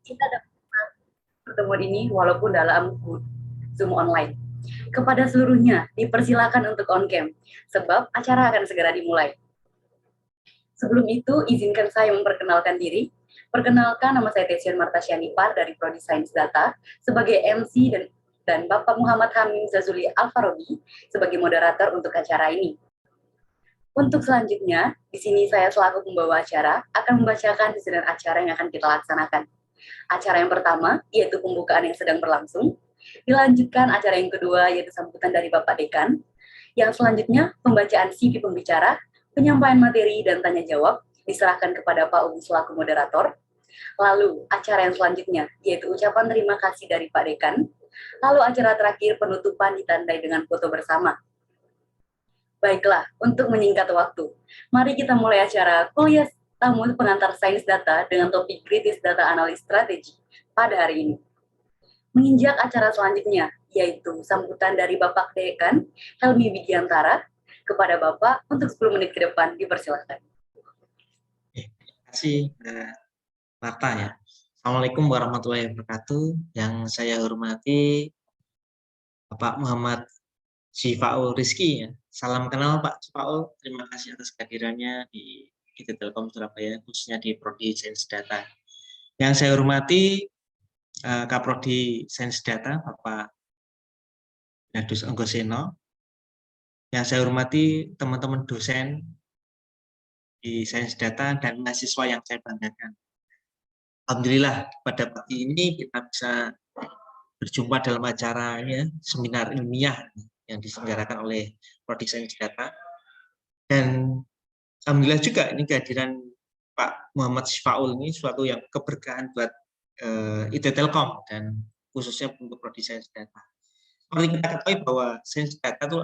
kita dapat pertemuan ini walaupun dalam Zoom online. Kepada seluruhnya, dipersilakan untuk on cam, sebab acara akan segera dimulai. Sebelum itu, izinkan saya memperkenalkan diri. Perkenalkan, nama saya Tesyon Marta Syanipar dari Prodi Sains Data sebagai MC dan Bapak Muhammad Hamim Zazuli Alfarobi sebagai moderator untuk acara ini. Untuk selanjutnya, di sini saya selaku pembawa acara akan membacakan disiplin acara yang akan kita laksanakan. Acara yang pertama, yaitu pembukaan yang sedang berlangsung. Dilanjutkan acara yang kedua, yaitu sambutan dari Bapak Dekan. Yang selanjutnya, pembacaan CV pembicara, penyampaian materi, dan tanya jawab diserahkan kepada Pak Ubi selaku moderator. Lalu, acara yang selanjutnya, yaitu ucapan terima kasih dari Pak Dekan. Lalu acara terakhir penutupan ditandai dengan foto bersama. Baiklah, untuk menyingkat waktu, mari kita mulai acara kuliah tamu pengantar sains data dengan topik kritis data analis strategi pada hari ini. Menginjak acara selanjutnya, yaitu sambutan dari Bapak Dekan Helmi Widiantara, kepada Bapak untuk 10 menit ke depan, dipersilakan. Terima kasih, Marta ya. Assalamualaikum warahmatullahi wabarakatuh. Yang saya hormati Bapak Muhammad Syifa'ul Rizki ya. Salam kenal Pak Syifa'ul. Terima kasih atas kehadirannya di IT Telkom Surabaya, khususnya di Prodi Sains Data. Yang saya hormati Kaprodi Sains Data Bapak Nadus Anggoseno. Yang saya hormati teman-teman dosen di Sains Data dan mahasiswa yang saya banggakan. Alhamdulillah pada pagi ini kita bisa berjumpa dalam acaranya seminar ilmiah yang diselenggarakan oleh Prodi Sains Data. Dan alhamdulillah juga ini kehadiran Pak Muhammad Syifa'ul ini suatu yang keberkahan buat IT Telkom dan khususnya untuk Prodi Sains Data. Seperti kita ketahui bahwa Sains Data itu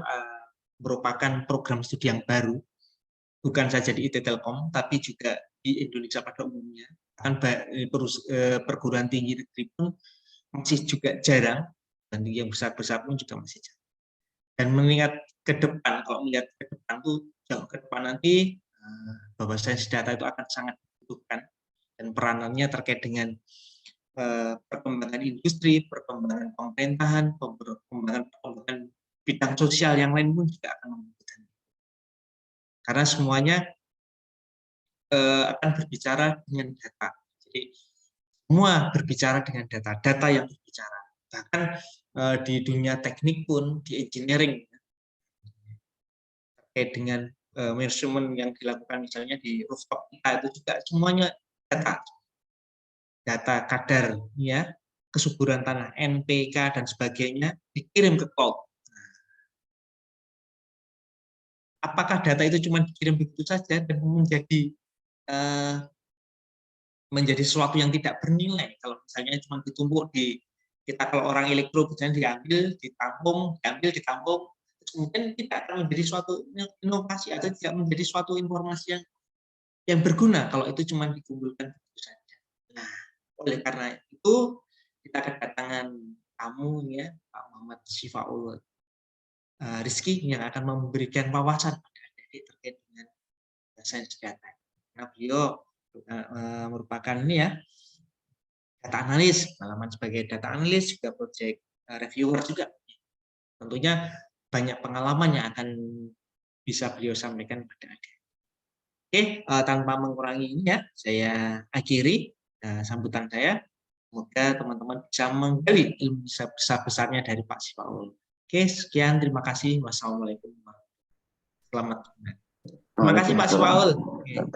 merupakan program studi yang baru, bukan saja di IT Telkom, tapi juga di Indonesia pada umumnya. Kan perguruan tinggi negeri pun masih juga jarang, dan yang besar-besar pun juga masih jarang. Dan mengingat ke depan, kalau melihat ke depan itu jauh ke depan nanti, bahwa sains data itu akan sangat dibutuhkan, dan peranannya terkait dengan perkembangan industri, perkembangan pemerintahan, perkembangan bidang sosial yang lain pun juga akan membutuhkan. Karena semuanya akan berbicara dengan data. Jadi semua berbicara dengan data, data yang berbicara. Bahkan di dunia teknik pun, di engineering, terkait dengan measurement yang dilakukan misalnya di rooftop kita itu juga semuanya data kadar ya, kesuburan tanah, NPK dan sebagainya dikirim ke cloud. Apakah data itu cuma dikirim begitu saja dan menjadi sesuatu yang tidak bernilai kalau misalnya cuma ditumpuk di kita, kalau orang elektro misalnya diambil, ditampung, kemudian tidak akan menjadi suatu inovasi atau tidak menjadi suatu informasi yang berguna kalau itu cuma dikumpulkan begitu saja. Nah, oleh karena itu kita kedatangan tamu ya, Pak Muhammad Syifa'ul Rizki yang akan memberikan wawasan pada adik terkait dengan sains data. Karena beliau merupakan ini ya, data analis, pengalaman sebagai data analis, juga project reviewer juga. Tentunya banyak pengalaman yang akan bisa beliau sampaikan pada adik. Oke, tanpa mengurangi ini ya, saya akhiri sambutan saya. Semoga teman-teman bisa menggali ilmu besar-besarnya dari Pak Syifa'ul. Oke, sekian, terima kasih. Wassalamualaikum warahmatullahi wabarakatuh. Selamat. Terima kasih Pak Syifa'ul.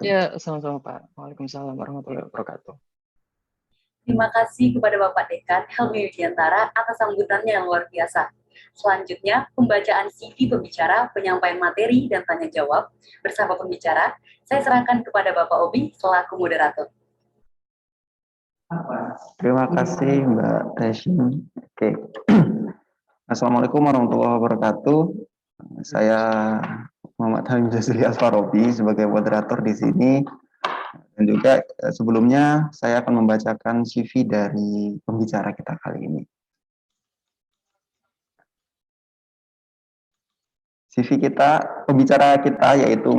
Ya, sama-sama Pak. Waalaikumsalam warahmatullahi wabarakatuh. Terima kasih kepada Bapak Dekan Helmi Widiantara atas sambutannya yang luar biasa. Selanjutnya, pembacaan CV pembicara, penyampaian materi, dan tanya jawab bersama pembicara. Saya serahkan kepada Bapak Obi selaku moderator. Terima kasih Mbak Teshin. Oke. Assalamualaikum warahmatullahi wabarakatuh. Saya Muhammad Hamim Zazuli Alfarobi sebagai moderator di sini. Dan juga sebelumnya saya akan membacakan CV dari pembicara kita kali ini. CV kita, pembicara kita yaitu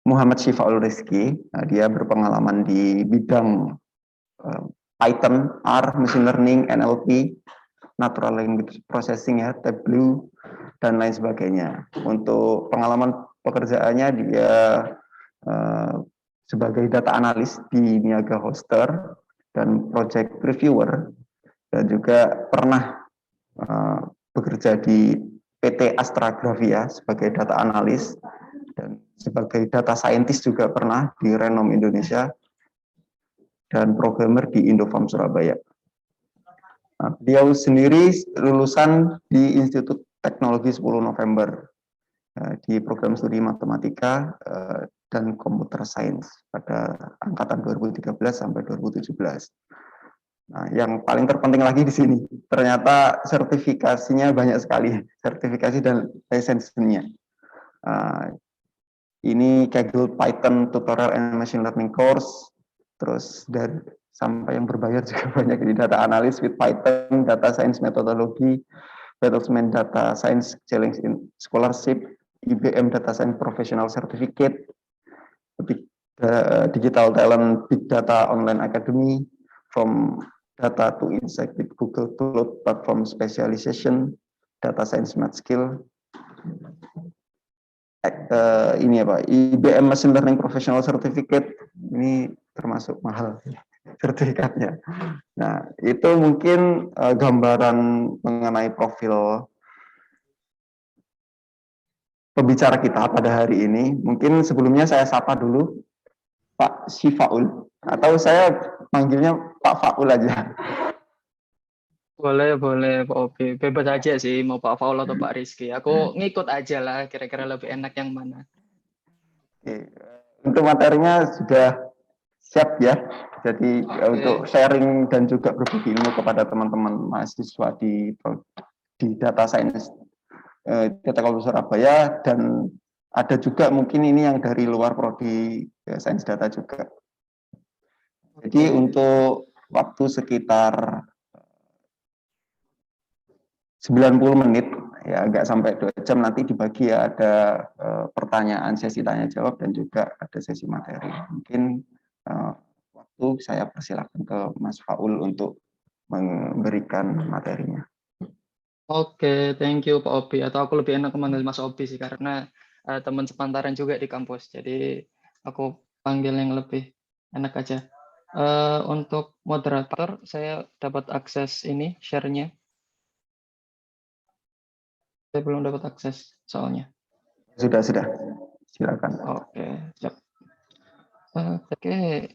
Muhammad Syifa'ul Rizki. Nah, dia berpengalaman di bidang Python, R, Machine Learning, NLP, Natural Language Processing ya, Tableau, dan lain sebagainya. Untuk pengalaman pekerjaannya dia sebagai data analis di Niaga Hoster dan project reviewer, dan juga pernah bekerja di PT Astragrafia sebagai data analis, dan sebagai data scientist juga pernah di Renom Indonesia, dan programmer di Indofarm Surabaya. Nah, beliau sendiri lulusan di Institut Teknologi 10 November di program studi matematika dan computer science pada angkatan 2013 sampai 2017. Nah, yang paling terpenting lagi di sini, ternyata sertifikasinya banyak sekali, sertifikasi dan lisensinya. Ini Kaggle Python Tutorial and Machine Learning Course, terus dari sampai yang berbayar juga banyak di data analis with Python, data science methodology, Bertelsmann Data Science Challenge in Scholarship, IBM Data Science Professional Certificate, Digital Talent Big Data Online Academy, from Data to Insight with Google Cloud Platform Specialization, Data Science Math Skill, ini apa, IBM Machine Learning Professional Certificate, ini termasuk mahal sertifikatnya. Nah, itu mungkin gambaran mengenai profil pembicara kita pada hari ini. Mungkin sebelumnya saya sapa dulu Pak Syifaul, atau saya panggilnya Pak Faul aja. Boleh Pak Obi. Bebas aja sih mau Pak Faul atau Pak Rizky. Aku ngikut aja lah, kira-kira lebih enak yang mana. Oke. Untuk materinya sudah siap ya. Jadi untuk sharing dan juga berbagi ilmu kepada teman-teman mahasiswa di Data Science Teknologi Surabaya, dan ada juga mungkin ini yang dari luar prodi Sains Data juga. Jadi untuk waktu sekitar 90 menit, ya nggak sampai 2 jam, nanti dibagi ya, ada pertanyaan, sesi tanya jawab, dan juga ada sesi materi. Mungkin waktu saya persilakan ke Mas Faul untuk memberikan materinya. Oke, thank you Pak Obi. Atau aku lebih enak memanggil Mas Obi sih, karena teman sepantaran juga di kampus. Jadi aku panggil yang lebih enak aja. Untuk moderator, saya dapat akses ini, share-nya. Saya belum dapat akses soalnya. Sudah. Silakan. Oke, siap. Oke,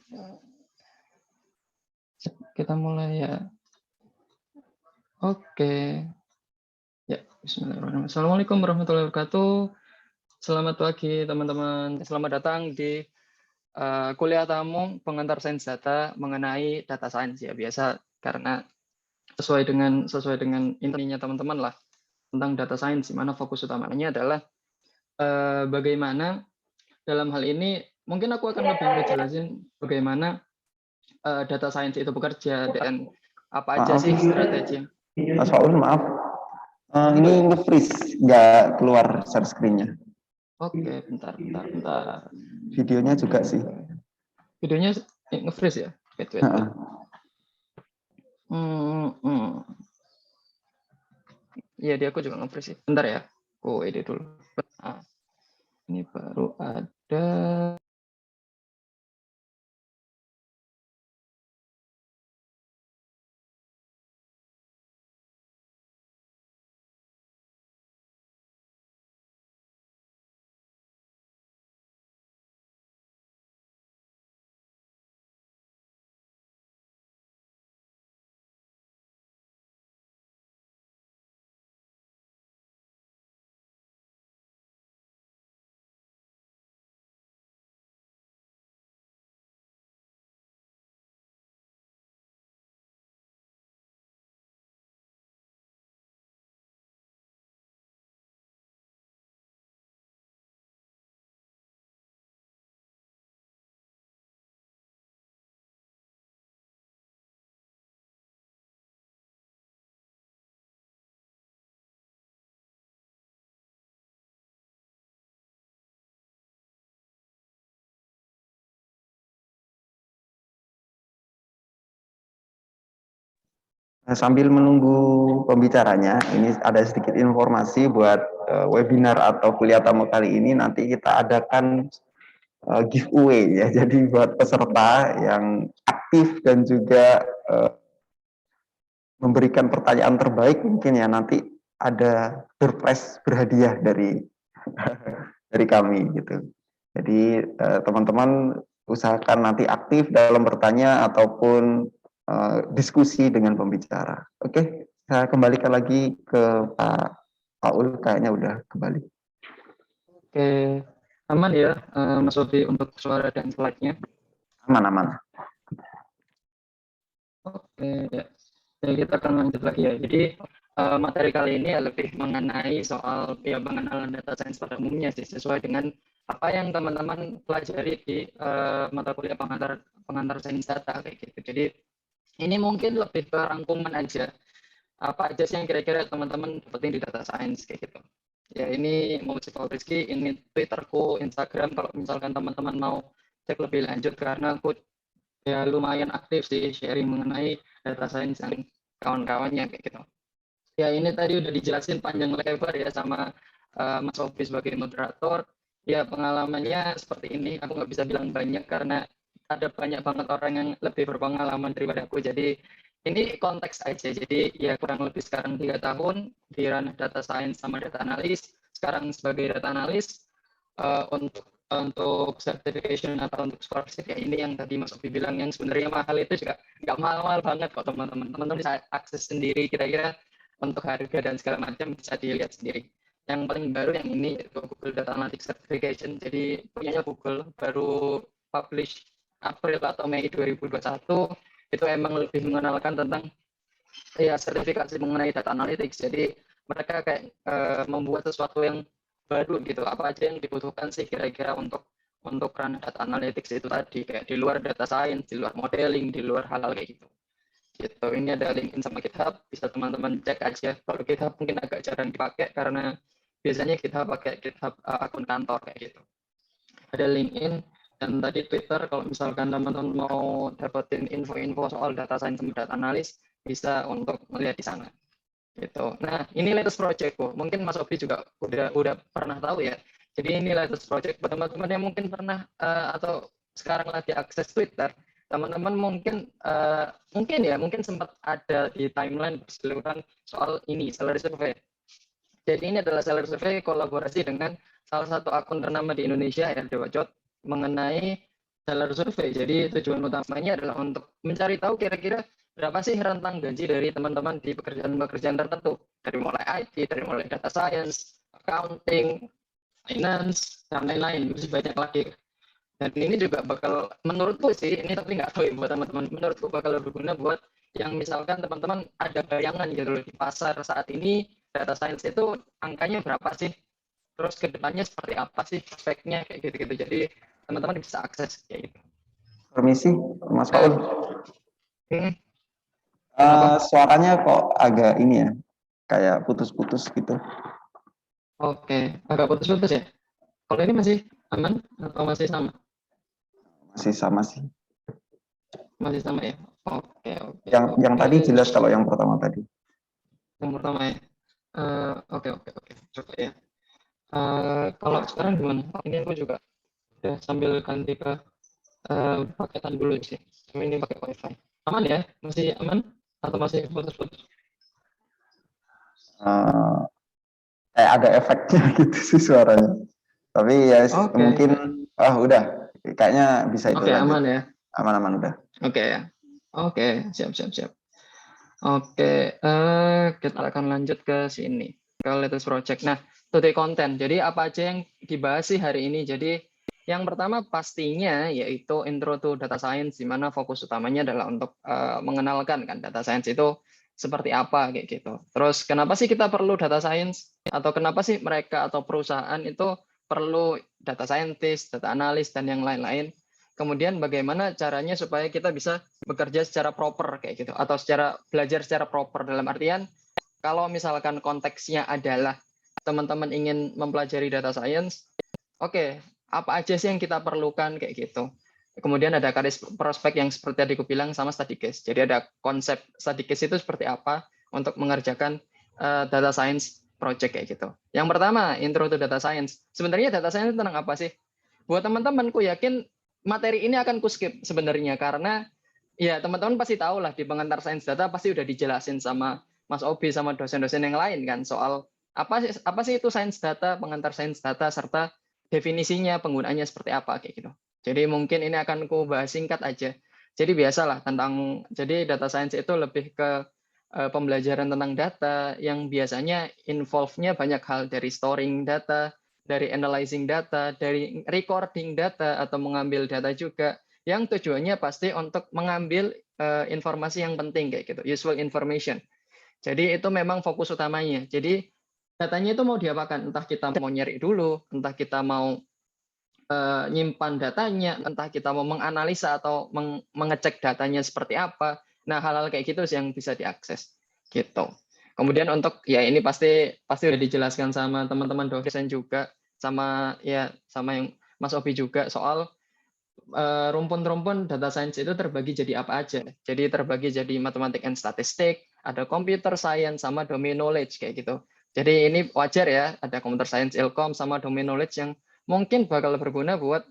kita mulai ya. Oke. Ya, bismillahirrahmanirrahim. Assalamualaikum warahmatullahi wabarakatuh. Selamat pagi teman-teman. Selamat datang di kuliah tamu pengantar sains data mengenai data science ya, biasa karena sesuai dengan intinya teman-teman lah tentang data science, di mana fokus utamanya adalah bagaimana dalam hal ini mungkin aku akan lebih ngejelasin bagaimana data science itu bekerja dan apa aja sih strategi. Mas Faul, maaf. Ini nge-freeze, nggak keluar share screen-nya. Oke, bentar. Videonya juga sih. Videonya nge-freeze ya? Wait. Iya, dia aku juga nge-freeze sih. Bentar ya, aku edit dulu. Nah, ini baru ada. Sambil menunggu pembicaranya, ini ada sedikit informasi buat webinar atau kuliah tamu kali ini. Nanti kita adakan giveaway ya. Jadi buat peserta yang aktif dan juga memberikan pertanyaan terbaik, mungkin ya nanti ada surprise berhadiah dari dari kami gitu. Jadi teman-teman usahakan nanti aktif dalam bertanya ataupun diskusi dengan pembicara. Oke, saya kembalikan lagi ke Pak Paul, kayaknya udah kembali. Oke, aman ya Mas Sofi untuk suara dan slide-nya. Aman-aman. Oke, ya. Jadi kita akan lanjut lagi ya. Jadi materi kali ini lebih mengenai soal ya pengenalan data science pada umumnya sih, sesuai dengan apa yang teman-teman pelajari di mata kuliah pengantar sains data kayak gitu. Jadi ini mungkin lebih ke rangkuman aja. Apa aja sih yang kira-kira teman-teman dapetin di data science kayak gitu. Ya ini mau Pak Rizky, ini Twitterku, Instagram kalau misalkan teman-teman mau cek lebih lanjut karena aku ya lumayan aktif sih sharing mengenai data science yang kawan-kawannya kayak gitu. Ya ini tadi udah dijelasin panjang lebar ya sama Mas Opi sebagai moderator. Ya pengalamannya seperti ini, aku nggak bisa bilang banyak karena ada banyak banget orang yang lebih berpengalaman daripada aku. Jadi ini konteks aja. Jadi ya kurang lebih sekarang 3 tahun di ranah data science sama data analis. Sekarang sebagai data analis untuk certification atau untuk scholarship ya ini yang tadi Mas Opi bilang yang sebenarnya mahal itu juga nggak mahal-mahal banget kok teman-teman. Teman-teman bisa akses sendiri kira-kira untuk harga dan segala macam bisa dilihat sendiri. Yang paling baru yang ini yaitu Google Data Analytics Certification. Jadi punyanya Google baru publish April atau Mei 2021 itu emang lebih mengenalkan tentang ya sertifikasi mengenai data analytics. Jadi mereka kayak membuat sesuatu yang baru gitu. Apa aja yang dibutuhkan sih kira-kira untuk ranah data analytics itu tadi kayak di luar data science, di luar modeling, di luar hal-hal kayak gitu. Gitu. Ini ada LinkedIn sama GitHub, bisa teman-teman cek aja. Kalau GitHub mungkin agak jarang dipakai karena biasanya GitHub pakai GitHub akun kantor kayak gitu. Ada LinkedIn dan tadi Twitter. Kalau misalkan teman-teman mau dapetin info-info soal data science dan data analis, bisa untuk melihat di sana. Gitu. Nah, ini latest projectku. Mungkin Mas Obi juga udah pernah tahu ya. Jadi ini latest project buat teman-teman yang mungkin pernah atau sekarang lagi akses Twitter. Teman-teman mungkin sempat ada di timeline berseliweran soal ini salary survey. Jadi ini adalah salary survey kolaborasi dengan salah satu akun ternama di Indonesia, RD Wajot, mengenai salary survey. Jadi tujuan utamanya adalah untuk mencari tahu kira-kira berapa sih rentang gaji dari teman-teman di pekerjaan-pekerjaan tertentu. Dari mulai IT, dari mulai data science, accounting, finance, dan lain-lain. Masih banyak lagi. Dan ini juga bakal, menurutku sih, ini tapi nggak tahu ya buat teman-teman, menurutku bakal berguna buat yang misalkan teman-teman ada bayangan gitu loh, di pasar saat ini, data science itu angkanya berapa sih? Terus kedepannya seperti apa sih prospeknya, kayak gitu-gitu. Jadi teman-teman bisa akses kayak gitu. Permisi, Mas Paul. Suaranya kok agak ini ya, kayak putus-putus gitu. Oke, agak putus-putus ya. Kalau ini masih aman atau masih sama? Masih sama sih. Masih sama ya. Oke. Yang tadi jelas kalau yang pertama tadi. Yang pertama ya. Oke. Coba ya. Kalau sekarang gimana? Ini aku juga ya, sambil ganti ke paketan dulu sih. Ini pakai wifi. Aman ya? Masih aman atau masih putus-putus? Kayak ada efeknya gitu sih suaranya. Tapi ya mungkin udah kayaknya bisa itu lanjut. Aman ya. Aman udah. Oke, siap. Oke, kita akan lanjut ke sini, ke latest project. Nah, today content. Jadi apa aja yang dibahas sih hari ini? Jadi yang pertama pastinya yaitu intro to data science, di mana fokus utamanya adalah untuk mengenalkan kan data science itu seperti apa kayak gitu. Terus kenapa sih kita perlu data science? Atau kenapa sih mereka atau perusahaan itu perlu data scientist, data analis, dan yang lain-lain? Kemudian bagaimana caranya supaya kita bisa bekerja secara proper kayak gitu, atau belajar secara proper dalam artian kalau misalkan konteksnya adalah teman-teman ingin mempelajari data science, oke, apa aja sih yang kita perlukan kayak gitu. Kemudian ada karis prospek yang seperti tadi aku bilang sama study case. Jadi ada konsep study case itu seperti apa untuk mengerjakan data science project kayak gitu. Yang pertama, intro to data science. Sebenarnya data science tentang apa sih? Buat teman-teman, ku yakin materi ini akan ku skip sebenarnya karena ya teman-teman pasti tahu lah di pengantar sains data pasti udah dijelasin sama Mas Obi sama dosen-dosen yang lain kan soal apa sih itu sains data, pengantar sains data serta definisinya, penggunaannya seperti apa kayak gitu. Jadi mungkin ini akan ku bahas singkat aja. Jadi biasalah jadi data science itu lebih ke pembelajaran tentang data yang biasanya involve-nya banyak hal dari storing data, dari analyzing data, dari recording data atau mengambil data juga yang tujuannya pasti untuk mengambil informasi yang penting kayak gitu, useful information. Jadi itu memang fokus utamanya. Jadi datanya itu mau diapakan? Entah kita mau nyari dulu, entah kita mau nyimpan datanya, entah kita mau menganalisa atau mengecek datanya seperti apa. Nah, hal-hal kayak gitu sih yang bisa diakses. Gitu. Kemudian untuk ya ini pasti udah dijelaskan sama teman-teman dosen juga sama yang Mas Obi juga soal rumpun-rumpun data science itu terbagi jadi apa aja. Jadi terbagi jadi matematik and statistik, ada computer science sama domain knowledge kayak gitu. Jadi ini wajar ya, ada computer science ilkom sama domain knowledge yang mungkin bakal berguna buat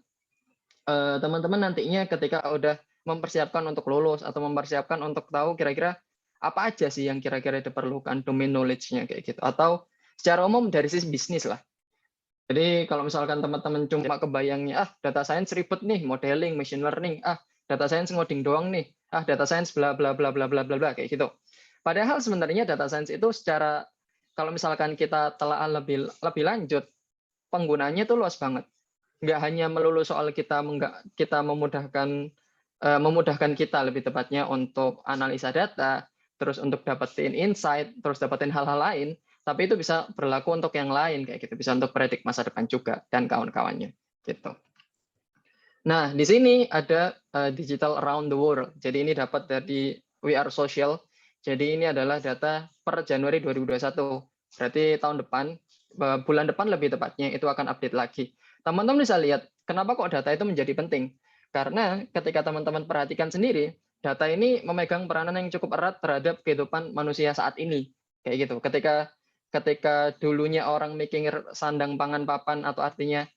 teman-teman nantinya ketika udah mempersiapkan untuk lulus atau mempersiapkan untuk tahu kira-kira apa aja sih yang kira-kira diperlukan domain knowledge-nya kayak gitu. Atau secara umum dari sisi bisnis lah. Jadi kalau misalkan teman-teman cuma kebayangnya, data science ribet nih, modeling, machine learning, data science ngoding doang nih, data science bla bla bla bla bla bla bla kayak gitu. Padahal sebenarnya data science itu secara kalau misalkan kita telah lebih lanjut, penggunaannya tuh luas banget. Nggak hanya melulu soal kita memudahkan kita lebih tepatnya untuk analisa data, terus untuk dapetin insight, terus dapetin hal-hal lain, tapi itu bisa berlaku untuk yang lain kayak gitu, bisa untuk predik masa depan juga dan kawan-kawannya gitu. Nah, di sini ada digital around the world. Jadi ini dapat dari We Are Social. Jadi ini adalah data per Januari 2021. Berarti tahun depan, bulan depan lebih tepatnya itu akan update lagi. Teman-teman bisa lihat kenapa kok data itu menjadi penting. Karena ketika teman-teman perhatikan sendiri, data ini memegang peranan yang cukup erat terhadap kehidupan manusia saat ini. Kayak gitu. Ketika dulunya orang mikir sandang pangan papan atau artinya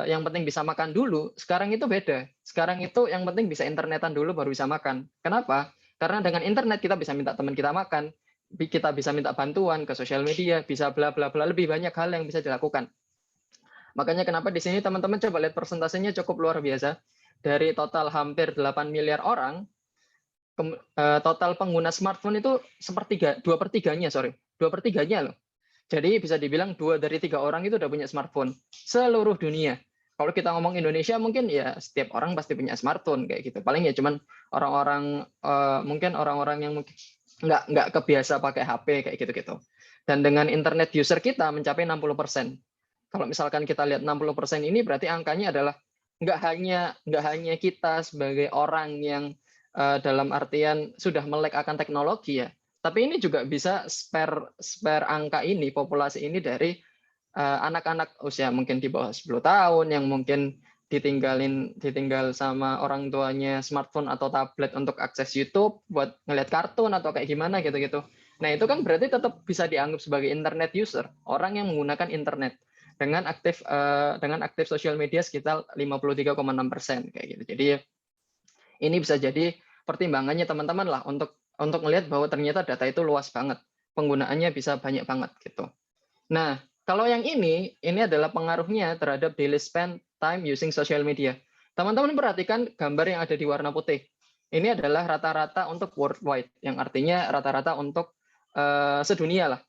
yang penting bisa makan dulu, sekarang itu beda. Sekarang itu yang penting bisa internetan dulu baru bisa makan. Kenapa? Karena dengan internet kita bisa minta teman kita makan, kita bisa minta bantuan ke sosial media, bisa bla bla bla, lebih banyak hal yang bisa dilakukan. Makanya kenapa di sini teman-teman coba lihat persentasenya cukup luar biasa. Dari total hampir 8 miliar orang, total pengguna smartphone itu 2/3-nya loh. Jadi bisa dibilang 2 dari 3 orang itu udah punya smartphone seluruh dunia. Kalau kita ngomong Indonesia mungkin ya setiap orang pasti punya smartphone kayak gitu. Paling ya cuman orang-orang mungkin orang-orang yang mungkin nggak kebiasa pakai HP kayak gitu-gitu. Dan dengan internet user kita mencapai 60%. Kalau misalkan kita lihat 60% ini berarti angkanya adalah nggak hanya kita sebagai orang yang dalam artian sudah melek akan teknologi ya. Tapi ini juga bisa spare angka ini, populasi ini dari anak-anak usia mungkin di bawah 10 tahun yang mungkin ditinggal sama orang tuanya smartphone atau tablet untuk akses YouTube buat ngeliat kartun atau kayak gimana gitu-gitu. Nah, itu kan berarti tetap bisa dianggap sebagai internet user, orang yang menggunakan internet dengan aktif sosial media sekitar 53,6% kayak gitu. Jadi ini bisa jadi pertimbangannya teman-teman lah untuk melihat bahwa ternyata data itu luas banget, penggunaannya bisa banyak banget gitu. Nah, kalau yang ini adalah pengaruhnya terhadap daily spend time using social media. Teman-teman perhatikan gambar yang ada di warna putih. Ini adalah rata-rata untuk worldwide, yang artinya rata-rata untuk sedunia lah.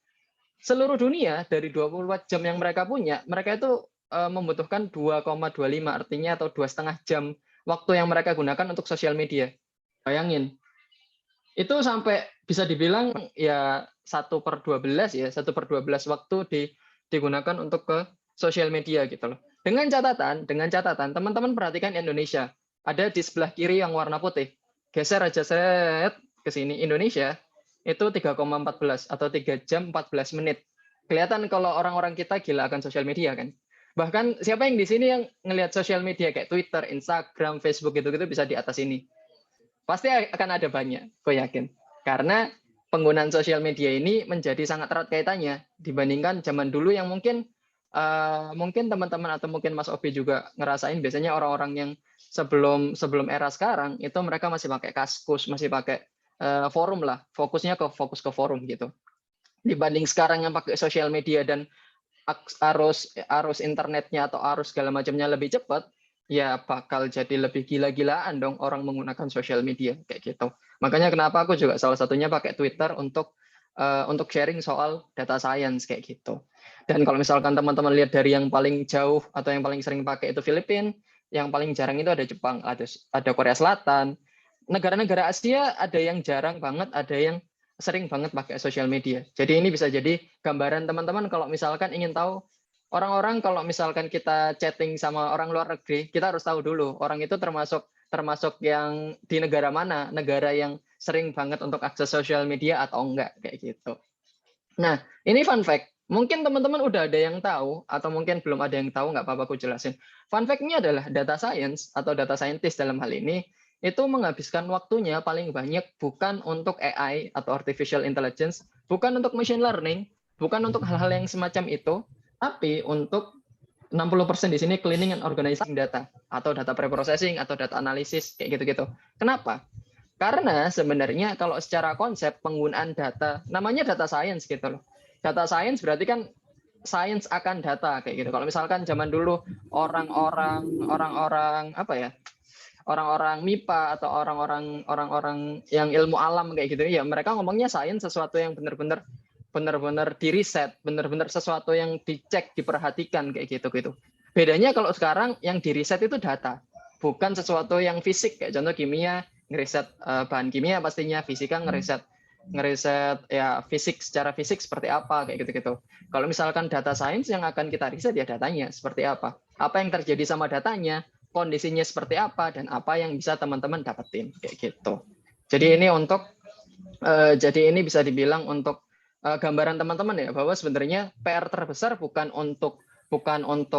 Seluruh dunia dari 24 jam yang mereka punya, mereka itu membutuhkan 2,25 artinya atau 2,5 jam waktu yang mereka gunakan untuk sosial media. Bayangin, itu sampai bisa dibilang ya 1/12 ya, 1/12 waktu digunakan untuk ke sosial media gitu loh. Dengan catatan teman-teman perhatikan Indonesia. Ada di sebelah kiri yang warna putih. Geser aja set ke sini Indonesia itu 3,14 atau 3 jam 14 menit. Kelihatan kalau orang-orang kita gila akan sosial media kan. Bahkan siapa yang di sini yang ngelihat sosial media kayak Twitter, Instagram, Facebook gitu-gitu bisa di atas ini? Pasti akan ada banyak, gue yakin. Karena penggunaan sosial media ini menjadi sangat erat kaitannya dibandingkan zaman dulu yang mungkin mungkin teman-teman atau mungkin Mas Obi juga ngerasain biasanya orang-orang yang sebelum era sekarang itu mereka masih pakai Kaskus, masih pakai forum lah, fokus ke forum gitu. Dibanding sekarang yang pakai sosial media dan arus internetnya atau arus segala macamnya lebih cepat, ya bakal jadi lebih gila-gilaan dong orang menggunakan sosial media kayak gitu. Makanya kenapa aku juga salah satunya pakai Twitter untuk sharing soal data science kayak gitu. Dan kalau misalkan teman-teman lihat dari yang paling jauh atau yang paling sering pakai itu Filipina, yang paling jarang itu ada Jepang, ada Korea Selatan. Negara-negara Asia ada yang jarang banget, ada yang sering banget pakai sosial media. Jadi ini bisa jadi gambaran teman-teman kalau misalkan ingin tahu orang-orang kalau misalkan kita chatting sama orang luar negeri, kita harus tahu dulu orang itu termasuk yang di negara mana, negara yang sering banget untuk akses sosial media atau enggak kayak gitu. Nah, ini fun fact. Mungkin teman-teman udah ada yang tahu atau mungkin belum ada yang tahu, nggak apa-apa aku jelasin. Fun fact-nya adalah data science atau data scientist dalam hal ini itu menghabiskan waktunya paling banyak bukan untuk AI atau artificial intelligence, bukan untuk machine learning, bukan untuk hal-hal yang semacam itu, tapi untuk 60% di sini cleaning and organizing data atau data preprocessing atau data analisis kayak gitu-gitu. Kenapa? Karena sebenarnya kalau secara konsep penggunaan data, namanya data science gitu loh. Data science berarti kan science akan data kayak gitu. Kalau misalkan zaman dulu orang-orang apa ya? Orang-orang MIPA atau orang-orang yang ilmu alam kayak gitu ya, mereka ngomongnya sains sesuatu yang benar-benar diriset, benar-benar sesuatu yang dicek, diperhatikan kayak gitu. Bedanya kalau sekarang yang diriset itu data, bukan sesuatu yang fisik kayak contoh kimia, ngeriset bahan kimia pastinya, fisika ngeriset ya fisik secara fisik seperti apa kayak gitu. Kalau misalkan data science yang akan kita riset ya datanya seperti apa yang terjadi sama datanya, kondisinya seperti apa dan apa yang bisa teman-teman dapetin kayak gitu. Jadi ini bisa dibilang untuk gambaran teman-teman ya bahwa sebenarnya PR terbesar bukan untuk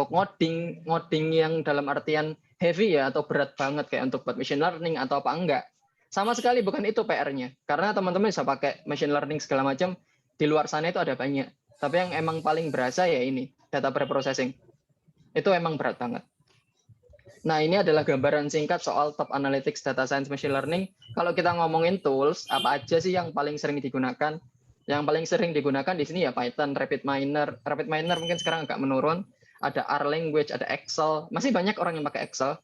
ngoding yang dalam artian heavy ya atau berat banget kayak untuk buat machine learning atau apa enggak. Sama sekali bukan itu PR-nya. Karena teman-teman bisa pakai machine learning segala macam di luar sana itu ada banyak. Tapi yang emang paling berasa ya ini data preprocessing. Itu emang berat banget. Nah, ini adalah gambaran singkat soal top analytics, data science, machine learning. Kalau kita ngomongin tools, apa aja sih yang paling sering digunakan? Yang paling sering digunakan di sini ya Python, RapidMiner. RapidMiner mungkin sekarang agak menurun. Ada R language, ada Excel. Masih banyak orang yang pakai Excel.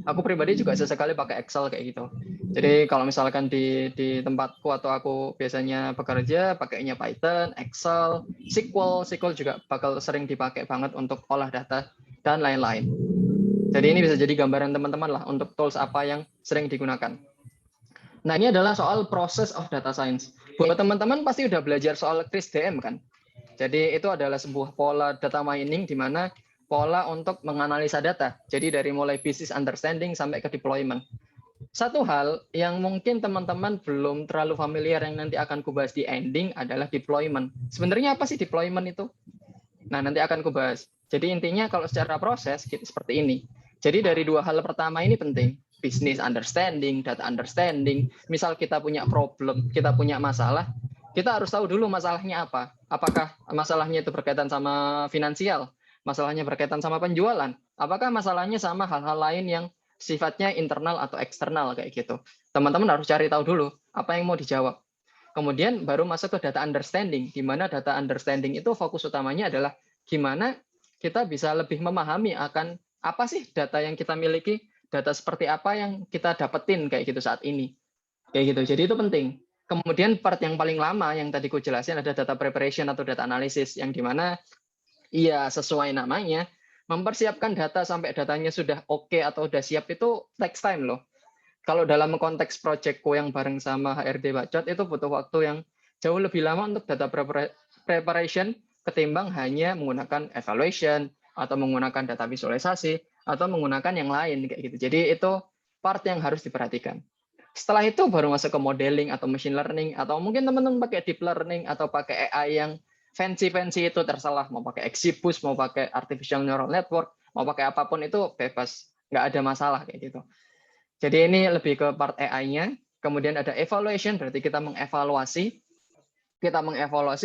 Aku pribadi juga sesekali pakai Excel kayak gitu. Jadi kalau misalkan di tempatku atau aku biasanya bekerja, pakainya Python, Excel, SQL juga bakal sering dipakai banget untuk olah data dan lain-lain. Jadi ini bisa jadi gambaran teman-teman lah untuk tools apa yang sering digunakan. Nah, ini adalah soal process of data science. Buat teman-teman pasti udah belajar soal CRISP-DM kan? Jadi itu adalah sebuah pola data mining di mana pola untuk menganalisa data. Jadi dari mulai business understanding sampai ke deployment. Satu hal yang mungkin teman-teman belum terlalu familiar yang nanti akan kubahas di ending adalah deployment. Sebenarnya apa sih deployment itu? Nah, nanti akan kubahas. Jadi intinya kalau secara proses seperti ini. Jadi dari dua hal pertama ini penting. Business understanding, data understanding. Misal kita punya problem, kita punya masalah, kita harus tahu dulu masalahnya apa. Apakah masalahnya itu berkaitan sama finansial? Masalahnya berkaitan sama penjualan? Apakah masalahnya sama hal-hal lain yang sifatnya internal atau eksternal kayak gitu? Teman-teman harus cari tahu dulu apa yang mau dijawab. Kemudian baru masuk ke data understanding, di mana data understanding itu fokus utamanya adalah gimana kita bisa lebih memahami akan apa sih data yang kita miliki, data seperti apa yang kita dapetin kayak gitu saat ini. Kayak gitu. Jadi itu penting. Kemudian part yang paling lama yang tadi ku jelasin ada data preparation atau data analysis yang dimana iya sesuai namanya mempersiapkan data sampai datanya sudah oke atau sudah siap itu takes time loh. Kalau dalam konteks projectku yang bareng sama HRD Bacot itu butuh waktu yang jauh lebih lama untuk data preparation ketimbang hanya menggunakan evaluation atau menggunakan data visualisasi atau menggunakan yang lain kayak gitu. Jadi itu part yang harus diperhatikan. Setelah itu baru masuk ke modeling atau machine learning atau mungkin teman-teman pakai deep learning atau pakai AI yang fancy itu terserah, mau pakai XGBoost, mau pakai artificial neural network, mau pakai apapun itu bebas, nggak ada masalah kayak gitu. Jadi ini lebih ke part AI-nya. Kemudian ada evaluation, berarti kita mengevaluasi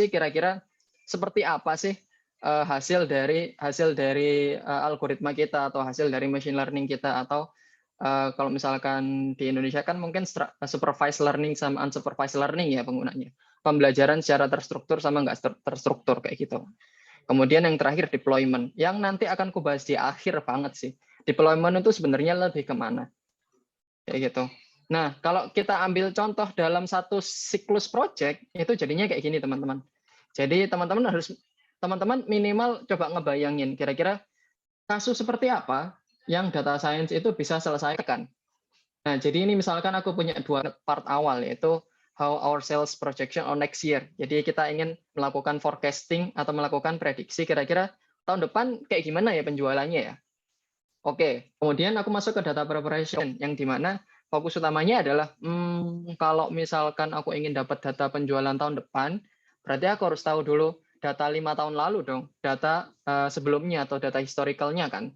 kira-kira seperti apa sih hasil dari algoritma kita atau hasil dari machine learning kita, atau kalau misalkan di Indonesia kan mungkin supervised learning sama unsupervised learning ya penggunanya. Pembelajaran secara terstruktur sama nggak terstruktur kayak gitu. Kemudian yang terakhir deployment, yang nanti akan kubahas di akhir banget sih. Deployment itu sebenarnya lebih kemana? Kayak gitu. Nah, kalau kita ambil contoh dalam satu siklus project, itu jadinya kayak gini, teman-teman. Jadi, teman-teman minimal coba ngebayangin kira-kira kasus seperti apa yang data science itu bisa selesaikan. Nah, jadi ini misalkan aku punya 2 part awal, yaitu how our sales projection on next year. Jadi kita ingin melakukan forecasting atau melakukan prediksi kira-kira tahun depan kayak gimana ya penjualannya ya. Oke, kemudian aku masuk ke data preparation, yang dimana fokus utamanya adalah kalau misalkan aku ingin dapat data penjualan tahun depan, berarti aku harus tahu dulu data 5 tahun lalu dong, data sebelumnya atau data historicalnya kan.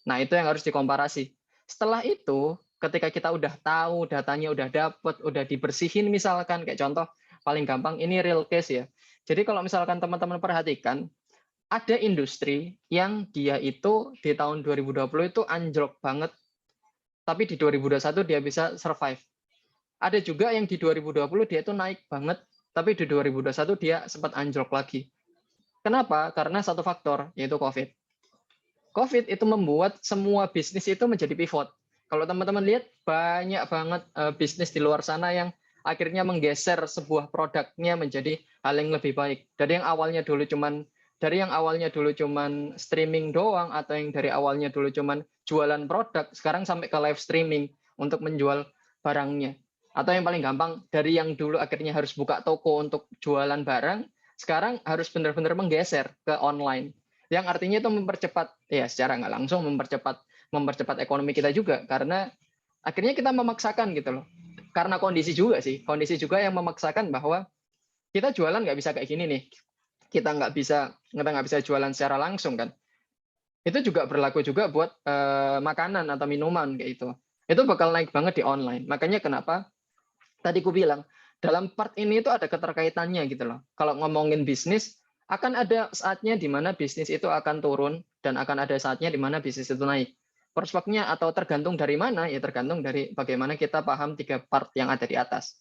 Nah, itu yang harus dikomparasi. Setelah itu, ketika kita udah tahu datanya udah dapat, udah dibersihin misalkan, kayak contoh paling gampang ini real case ya. Jadi kalau misalkan teman-teman perhatikan, ada industri yang dia itu di tahun 2020 itu anjlok banget, tapi di 2021 dia bisa survive. Ada juga yang di 2020 dia itu naik banget, tapi di 2021 dia sempat anjlok lagi. Kenapa? Karena satu faktor, yaitu COVID. COVID itu membuat semua bisnis itu menjadi pivot. Kalau teman-teman lihat, banyak banget bisnis di luar sana yang akhirnya menggeser sebuah produknya menjadi hal yang lebih baik. Dari yang awalnya dulu cuman streaming doang, atau yang dari awalnya dulu cuman jualan produk, sekarang sampai ke live streaming untuk menjual barangnya. Atau yang paling gampang, dari yang dulu akhirnya harus buka toko untuk jualan barang, sekarang harus benar-benar menggeser ke online. Yang artinya itu mempercepat, ya secara nggak langsung mempercepat ekonomi kita juga, karena akhirnya kita memaksakan gitu loh. Karena kondisi juga yang memaksakan bahwa kita jualan nggak bisa kayak gini nih. Kita nggak bisa jualan secara langsung kan. Itu juga berlaku juga buat makanan atau minuman kayak itu. Itu bakal naik banget di online. Makanya kenapa tadi aku bilang dalam part ini itu ada keterkaitannya gitu loh. Kalau ngomongin bisnis, akan ada saatnya di mana bisnis itu akan turun dan akan ada saatnya di mana bisnis itu naik. Perspektifnya atau tergantung dari mana? Ya tergantung dari bagaimana kita paham 3 part yang ada di atas.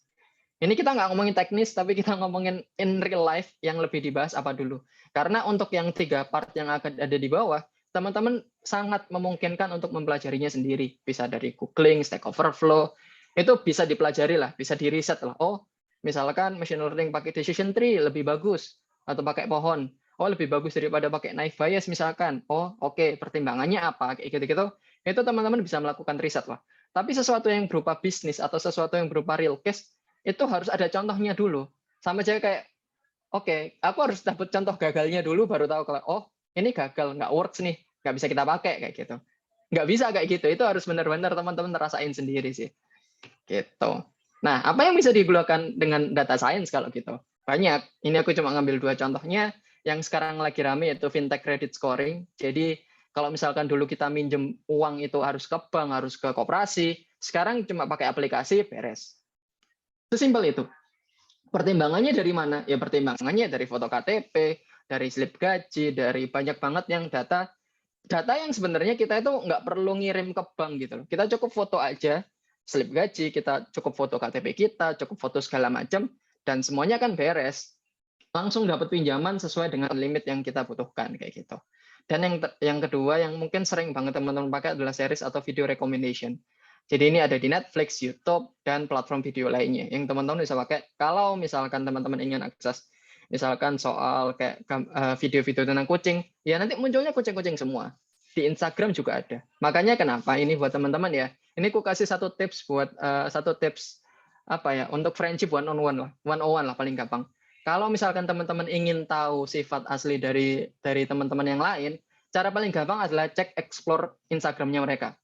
Ini kita nggak ngomongin teknis, tapi kita ngomongin in real life yang lebih dibahas apa dulu. Karena untuk yang 3 part yang akan ada di bawah, teman-teman sangat memungkinkan untuk mempelajarinya sendiri. Bisa dari googling, Stack Overflow, itu bisa dipelajari lah, bisa di riset lah. Oh, misalkan machine learning pakai decision tree lebih bagus, atau pakai pohon. Oh, lebih bagus daripada pakai naive Bayes misalkan. Oh, oke, pertimbangannya apa? Kayak gitu-gitu. Itu teman-teman bisa melakukan riset lah. Tapi sesuatu yang berupa bisnis atau sesuatu yang berupa real case, itu harus ada contohnya dulu. Sama aja kayak, oke, aku harus dapat contoh gagalnya dulu, baru tahu kalau, oh, ini gagal, nggak works nih, nggak bisa kita pakai, kayak gitu. Nggak bisa kayak gitu, itu harus benar-benar teman-teman rasain sendiri sih. Gitu. Nah, apa yang bisa digunakan dengan data science kalau gitu? Banyak. Ini aku cuma ngambil 2 contohnya. Yang sekarang lagi rame yaitu fintech credit scoring. Jadi, kalau misalkan dulu kita minjem uang itu harus ke bank, harus ke koperasi, sekarang cuma pakai aplikasi, beres. Sesimpel itu. Pertimbangannya dari mana? Ya pertimbangannya dari foto KTP, dari slip gaji, dari banyak banget yang data yang sebenarnya kita itu nggak perlu ngirim ke bank gitu loh. Kita cukup foto aja slip gaji, kita cukup foto KTP kita, cukup foto segala macam, dan semuanya kan beres. Langsung dapat pinjaman sesuai dengan limit yang kita butuhkan kayak gitu. Dan yang kedua yang mungkin sering banget teman-teman pakai adalah series atau video recommendation. Jadi ini ada di Netflix, YouTube, dan platform video lainnya yang teman-teman bisa pakai kalau misalkan teman-teman ingin akses misalkan soal kayak video-video tentang kucing, ya nanti munculnya kucing-kucing semua. Di Instagram juga ada. Makanya kenapa ini buat teman-teman ya. Ini aku kasih satu tips apa ya, untuk friendship one on one lah paling gampang. Kalau misalkan teman-teman ingin tahu sifat asli dari teman-teman yang lain, cara paling gampang adalah cek explore Instagramnya mereka.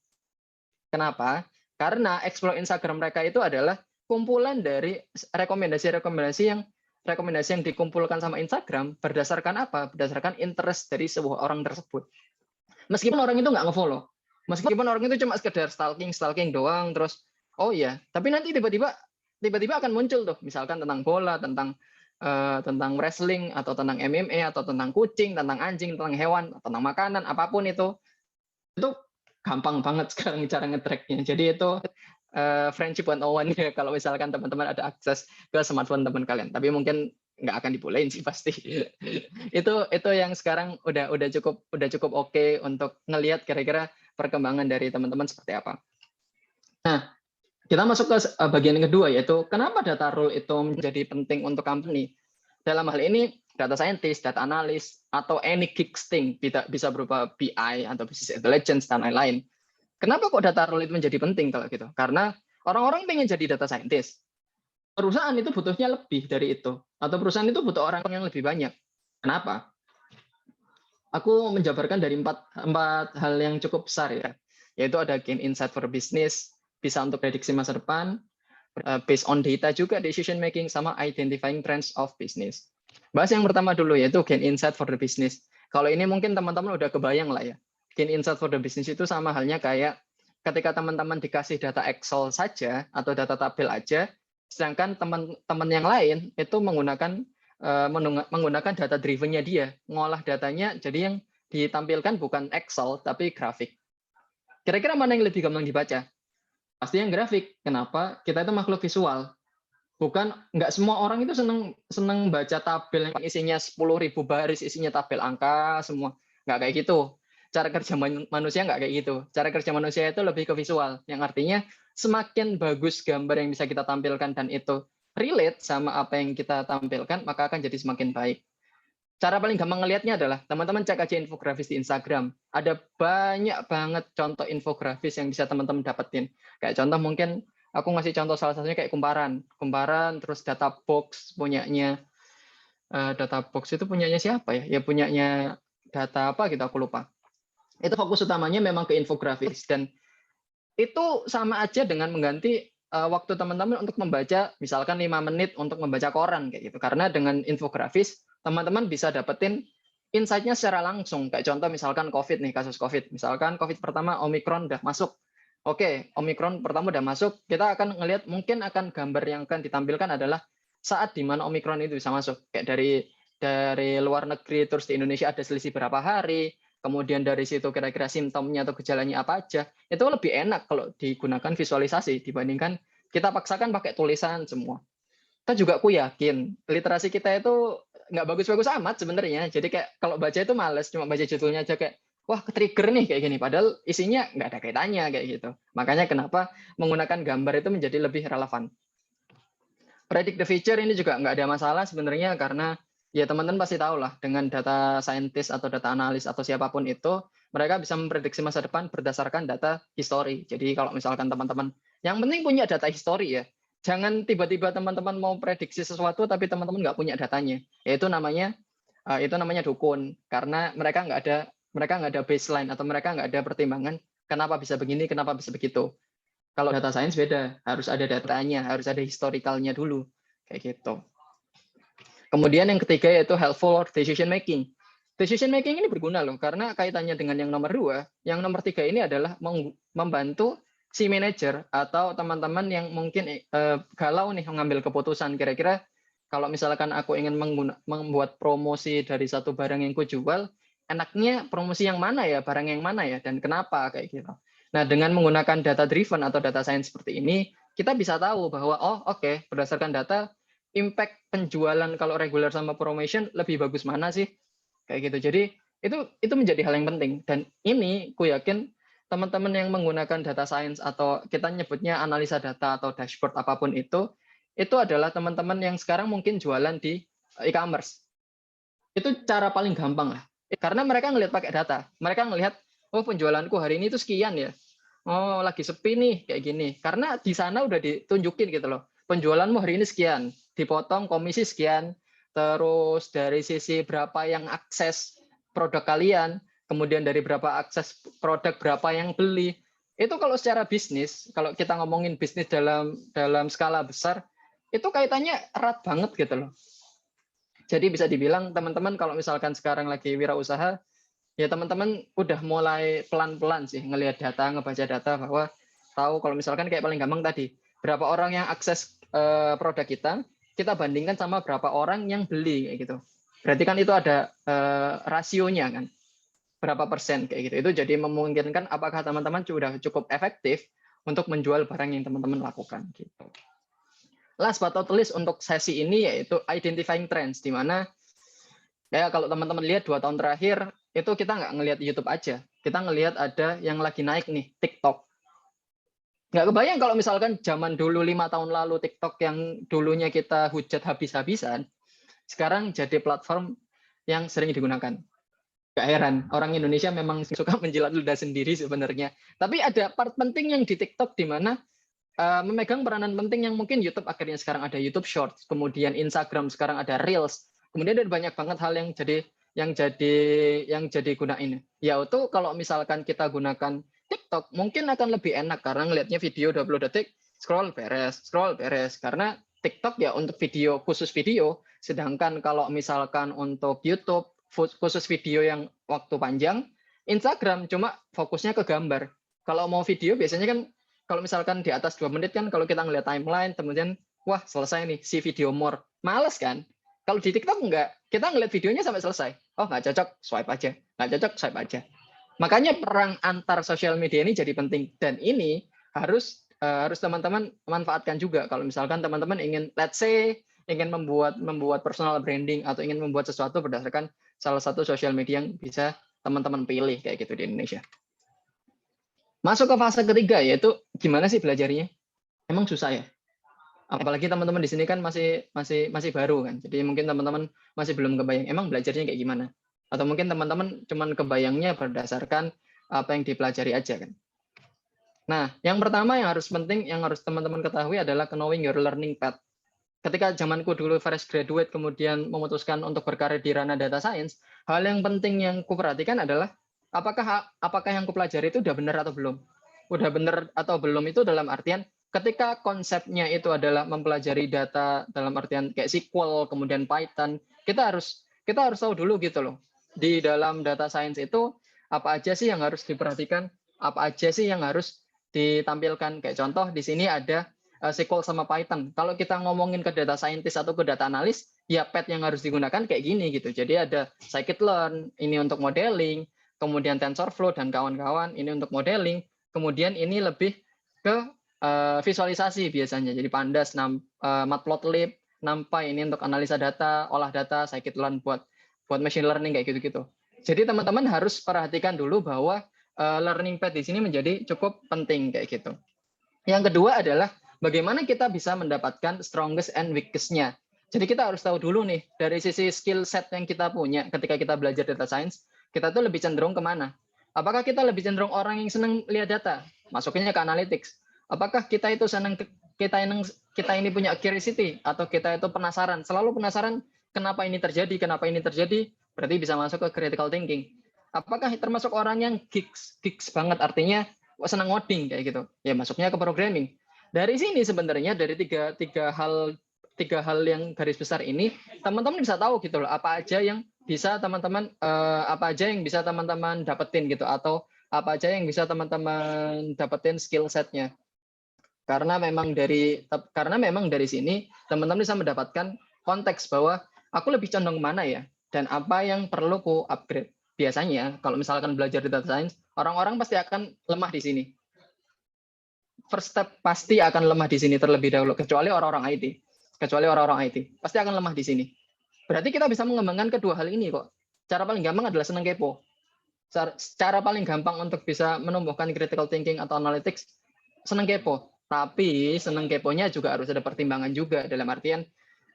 Kenapa? Karena explore Instagram mereka itu adalah kumpulan dari rekomendasi-rekomendasi yang rekomendasi yang dikumpulkan sama Instagram berdasarkan apa? Berdasarkan interest dari sebuah orang tersebut. Meskipun orang itu nggak nge-follow, meskipun orang itu cuma sekedar stalking doang, terus oh iya, tapi nanti tiba-tiba akan muncul tuh, misalkan tentang bola, tentang wrestling, atau tentang MMA, atau tentang kucing, tentang anjing, tentang hewan, tentang makanan, apapun itu gampang banget sekarang cara nge-tracknya. Jadi itu friendship 101 ya, kalau misalkan teman-teman ada akses ke smartphone teman kalian. Tapi mungkin nggak akan dibolehin sih pasti. itu yang sekarang udah cukup oke untuk ngelihat kira-kira perkembangan dari teman-teman seperti apa. Nah, kita masuk ke bagian yang kedua, yaitu kenapa data rule itu menjadi penting untuk company. Dalam hal ini, data scientist, data analis, atau any geek thing, bisa berupa BI atau business intelligence dan lain-lain. Kenapa kok data rule itu menjadi penting kalau gitu? Karena orang-orang pengen jadi data scientist. Perusahaan itu butuhnya lebih dari itu. Atau perusahaan itu butuh orang yang lebih banyak. Kenapa? Aku menjabarkan dari empat hal yang cukup besar ya. Yaitu ada gain insight for business, bisa untuk prediksi masa depan, based on data juga decision making, sama identifying trends of business. Bahas yang pertama dulu, yaitu gain insight for the business. Kalau ini mungkin teman-teman udah kebayang lah ya. Gain insight for the business itu sama halnya kayak ketika teman-teman dikasih data Excel saja atau data tabel aja, sedangkan teman-teman yang lain itu menggunakan data driven-nya dia, ngolah datanya jadi yang ditampilkan bukan Excel tapi grafik. Kira-kira mana yang lebih gampang dibaca? Pasti yang grafik. Kenapa? Kita itu makhluk visual. Nggak semua orang itu seneng baca tabel yang isinya 10.000 baris, isinya tabel angka semua. Nggak kayak gitu. Cara kerja manusia nggak kayak gitu. Cara kerja manusia itu lebih ke visual, yang artinya semakin bagus gambar yang bisa kita tampilkan dan itu relate sama apa yang kita tampilkan, maka akan jadi semakin baik. Cara paling gampang ngelihatnya adalah teman-teman cek aja infografis di Instagram. Ada banyak banget contoh infografis yang bisa teman-teman dapetin. Kayak contoh mungkin aku ngasih contoh salah satunya kayak kumparan, terus data box punyanya data box itu punyanya siapa ya? Ya punyanya data apa gitu aku lupa. Itu fokus utamanya memang ke infografis, dan itu sama aja dengan mengganti waktu teman-teman untuk membaca misalkan 5 menit untuk membaca koran kayak gitu. Karena dengan infografis teman-teman bisa dapetin insight-nya secara langsung. Kayak contoh misalkan COVID nih, kasus COVID. Misalkan COVID pertama Omicron udah masuk. Oke, Omicron pertama udah masuk, kita akan ngelihat mungkin akan gambar yang akan ditampilkan adalah saat di mana Omicron itu bisa masuk. Kayak dari luar negeri terus di Indonesia ada selisih berapa hari, kemudian dari situ kira-kira simptomnya atau gejalanya apa aja. Itu lebih enak kalau digunakan visualisasi dibandingkan kita paksakan pakai tulisan semua. Kita juga aku yakin literasi kita itu nggak bagus-bagus amat sebenarnya. Jadi kayak kalau baca itu males, cuma baca judulnya aja kayak wah ke-trigger nih kayak gini. Padahal isinya nggak ada kaitannya kayak gitu. Makanya kenapa menggunakan gambar itu menjadi lebih relevan. Predict the future ini juga nggak ada masalah sebenarnya, karena ya teman-teman pasti tahu lah dengan data scientist atau data analis atau siapapun itu, mereka bisa memprediksi masa depan berdasarkan data history. Jadi kalau misalkan teman-teman, yang penting punya data history ya. Jangan tiba-tiba teman-teman mau prediksi sesuatu tapi teman-teman nggak punya datanya. Itu namanya dukun, karena mereka nggak ada baseline atau mereka nggak ada pertimbangan kenapa bisa begini, kenapa bisa begitu. Kalau data science beda, harus ada datanya, harus ada historicalnya dulu, kayak gitu. Kemudian yang ketiga yaitu helpful decision making. Decision making ini berguna loh, karena kaitannya dengan yang nomor 2. Yang nomor 3 ini adalah membantu si manajer atau teman-teman yang mungkin galau nih mengambil keputusan. Kira-kira kalau misalkan aku ingin membuat promosi dari satu barang yang ku jual, enaknya promosi yang mana ya, barang yang mana ya, dan kenapa kayak gitu. Nah, dengan menggunakan data driven atau data science seperti ini, kita bisa tahu bahwa berdasarkan data impact penjualan kalau regular sama promotion lebih bagus mana sih, kayak gitu. Jadi itu menjadi hal yang penting, dan ini ku yakin teman-teman yang menggunakan data science atau kita nyebutnya analisa data atau dashboard apapun itu adalah teman-teman yang sekarang mungkin jualan di e-commerce. Itu cara paling gampang lah, karena mereka ngelihat pakai data, mereka ngelihat oh penjualanku hari ini itu sekian ya, oh lagi sepi nih kayak gini, karena di sana udah ditunjukin gitu loh, penjualanmu hari ini sekian, dipotong komisi sekian, terus dari sisi berapa yang akses produk kalian, kemudian dari berapa akses produk berapa yang beli. Itu kalau secara bisnis, kalau kita ngomongin bisnis dalam skala besar, itu kaitannya erat banget gitu loh. Jadi bisa dibilang teman-teman kalau misalkan sekarang lagi wirausaha, ya teman-teman udah mulai pelan-pelan sih ngelihat data, ngebaca data bahwa tahu kalau misalkan kayak paling gampang tadi, berapa orang yang akses produk kita bandingkan sama berapa orang yang beli kayak gitu. Berarti kan itu ada rasionya kan, berapa persen kayak gitu. Itu jadi memungkinkan apakah teman-teman sudah cukup efektif untuk menjual barang yang teman-teman lakukan gitu. Last but not least untuk sesi ini yaitu identifying trends, di mana ya kalau teman-teman lihat 2 tahun terakhir itu kita nggak ngelihat YouTube aja, kita ngelihat ada yang lagi naik nih TikTok. Nggak kebayang kalau misalkan zaman dulu 5 tahun lalu TikTok yang dulunya kita hujat habis-habisan, sekarang jadi platform yang sering digunakan. Gak heran, orang Indonesia memang suka menjilat ludah sendiri sebenarnya. Tapi ada part penting yang di TikTok di mana memegang peranan penting yang mungkin YouTube akhirnya sekarang ada YouTube Shorts, kemudian Instagram sekarang ada Reels, kemudian ada banyak banget hal yang jadi gunain. Ya itu kalau misalkan kita gunakan TikTok mungkin akan lebih enak karena ngelihatnya video 20 detik, scroll beres. Karena TikTok ya untuk video, khusus video, sedangkan kalau misalkan untuk YouTube khusus video yang waktu panjang, Instagram cuma fokusnya ke gambar. Kalau mau video biasanya kan kalau misalkan di atas 2 menit kan kalau kita ngeliat timeline, kemudian wah selesai nih, si video more. Males kan? Kalau di TikTok enggak, kita ngeliat videonya sampai selesai. Oh nggak cocok, swipe aja. Nggak cocok, swipe aja. Makanya perang antar sosial media ini jadi penting. Dan ini harus teman-teman manfaatkan juga. Kalau misalkan teman-teman ingin, let's say, ingin membuat personal branding atau ingin membuat sesuatu berdasarkan salah satu sosial media yang bisa teman-teman pilih kayak gitu di Indonesia. Masuk ke fase ketiga yaitu gimana sih belajarnya? Emang susah ya? Apalagi teman-teman di sini kan masih baru kan. Jadi mungkin teman-teman masih belum kebayang emang belajarnya kayak gimana. Atau mungkin teman-teman cuman kebayangnya berdasarkan apa yang dipelajari aja kan. Nah, yang pertama yang harus penting yang harus teman-teman ketahui adalah knowing your learning path. Ketika zamanku dulu fresh graduate kemudian memutuskan untuk berkarir di ranah data science, hal yang penting yang kuperhatikan adalah apakah yang kupelajari itu udah benar atau belum. Udah benar atau belum itu dalam artian ketika konsepnya itu adalah mempelajari data dalam artian kayak SQL, kemudian Python, kita harus tahu dulu gitu loh. Di dalam data science itu apa aja sih yang harus diperhatikan, apa aja sih yang harus ditampilkan. Kayak contoh di sini ada SQL sama Python. Kalau kita ngomongin ke data scientist atau ke data analis, ya path yang harus digunakan kayak gini gitu. Jadi ada scikit-learn, ini untuk modeling, kemudian TensorFlow dan kawan-kawan ini untuk modeling, kemudian ini lebih ke visualisasi biasanya. Jadi Pandas, Matplotlib, NumPy ini untuk analisa data, olah data, scikit-learn buat machine learning kayak gitu-gitu. Jadi teman-teman harus perhatikan dulu bahwa learning path di sini menjadi cukup penting kayak gitu. Yang kedua adalah bagaimana kita bisa mendapatkan strongest and weakest-nya. Jadi kita harus tahu dulu nih dari sisi skill set yang kita punya ketika kita belajar data science, kita tuh lebih cenderung kemana? Apakah kita lebih cenderung orang yang senang lihat data, masuknya ke analytics? Apakah kita itu senang kita ini punya curiosity atau kita itu penasaran, selalu penasaran kenapa ini terjadi, berarti bisa masuk ke critical thinking. Apakah termasuk orang yang geeks banget, artinya senang ngoding kayak gitu, ya masuknya ke programming. Dari sini sebenarnya dari tiga hal yang garis besar ini teman-teman bisa tahu gitu loh apa aja yang bisa teman-teman dapetin gitu atau apa aja yang bisa teman-teman dapetin skill setnya. Karena memang dari sini teman-teman bisa mendapatkan konteks bahwa aku lebih condong mana ya dan apa yang perlu ku upgrade. Biasanya kalau misalkan belajar data science, orang-orang pasti akan lemah di sini. First step pasti akan lemah di sini terlebih dahulu, kecuali orang-orang IT. Pasti akan lemah di sini. Berarti kita bisa mengembangkan kedua hal ini kok. Cara paling gampang adalah senang kepo. Cara paling gampang untuk bisa menumbuhkan critical thinking atau analytics, senang kepo. Tapi senang keponya juga harus ada pertimbangan juga, dalam artian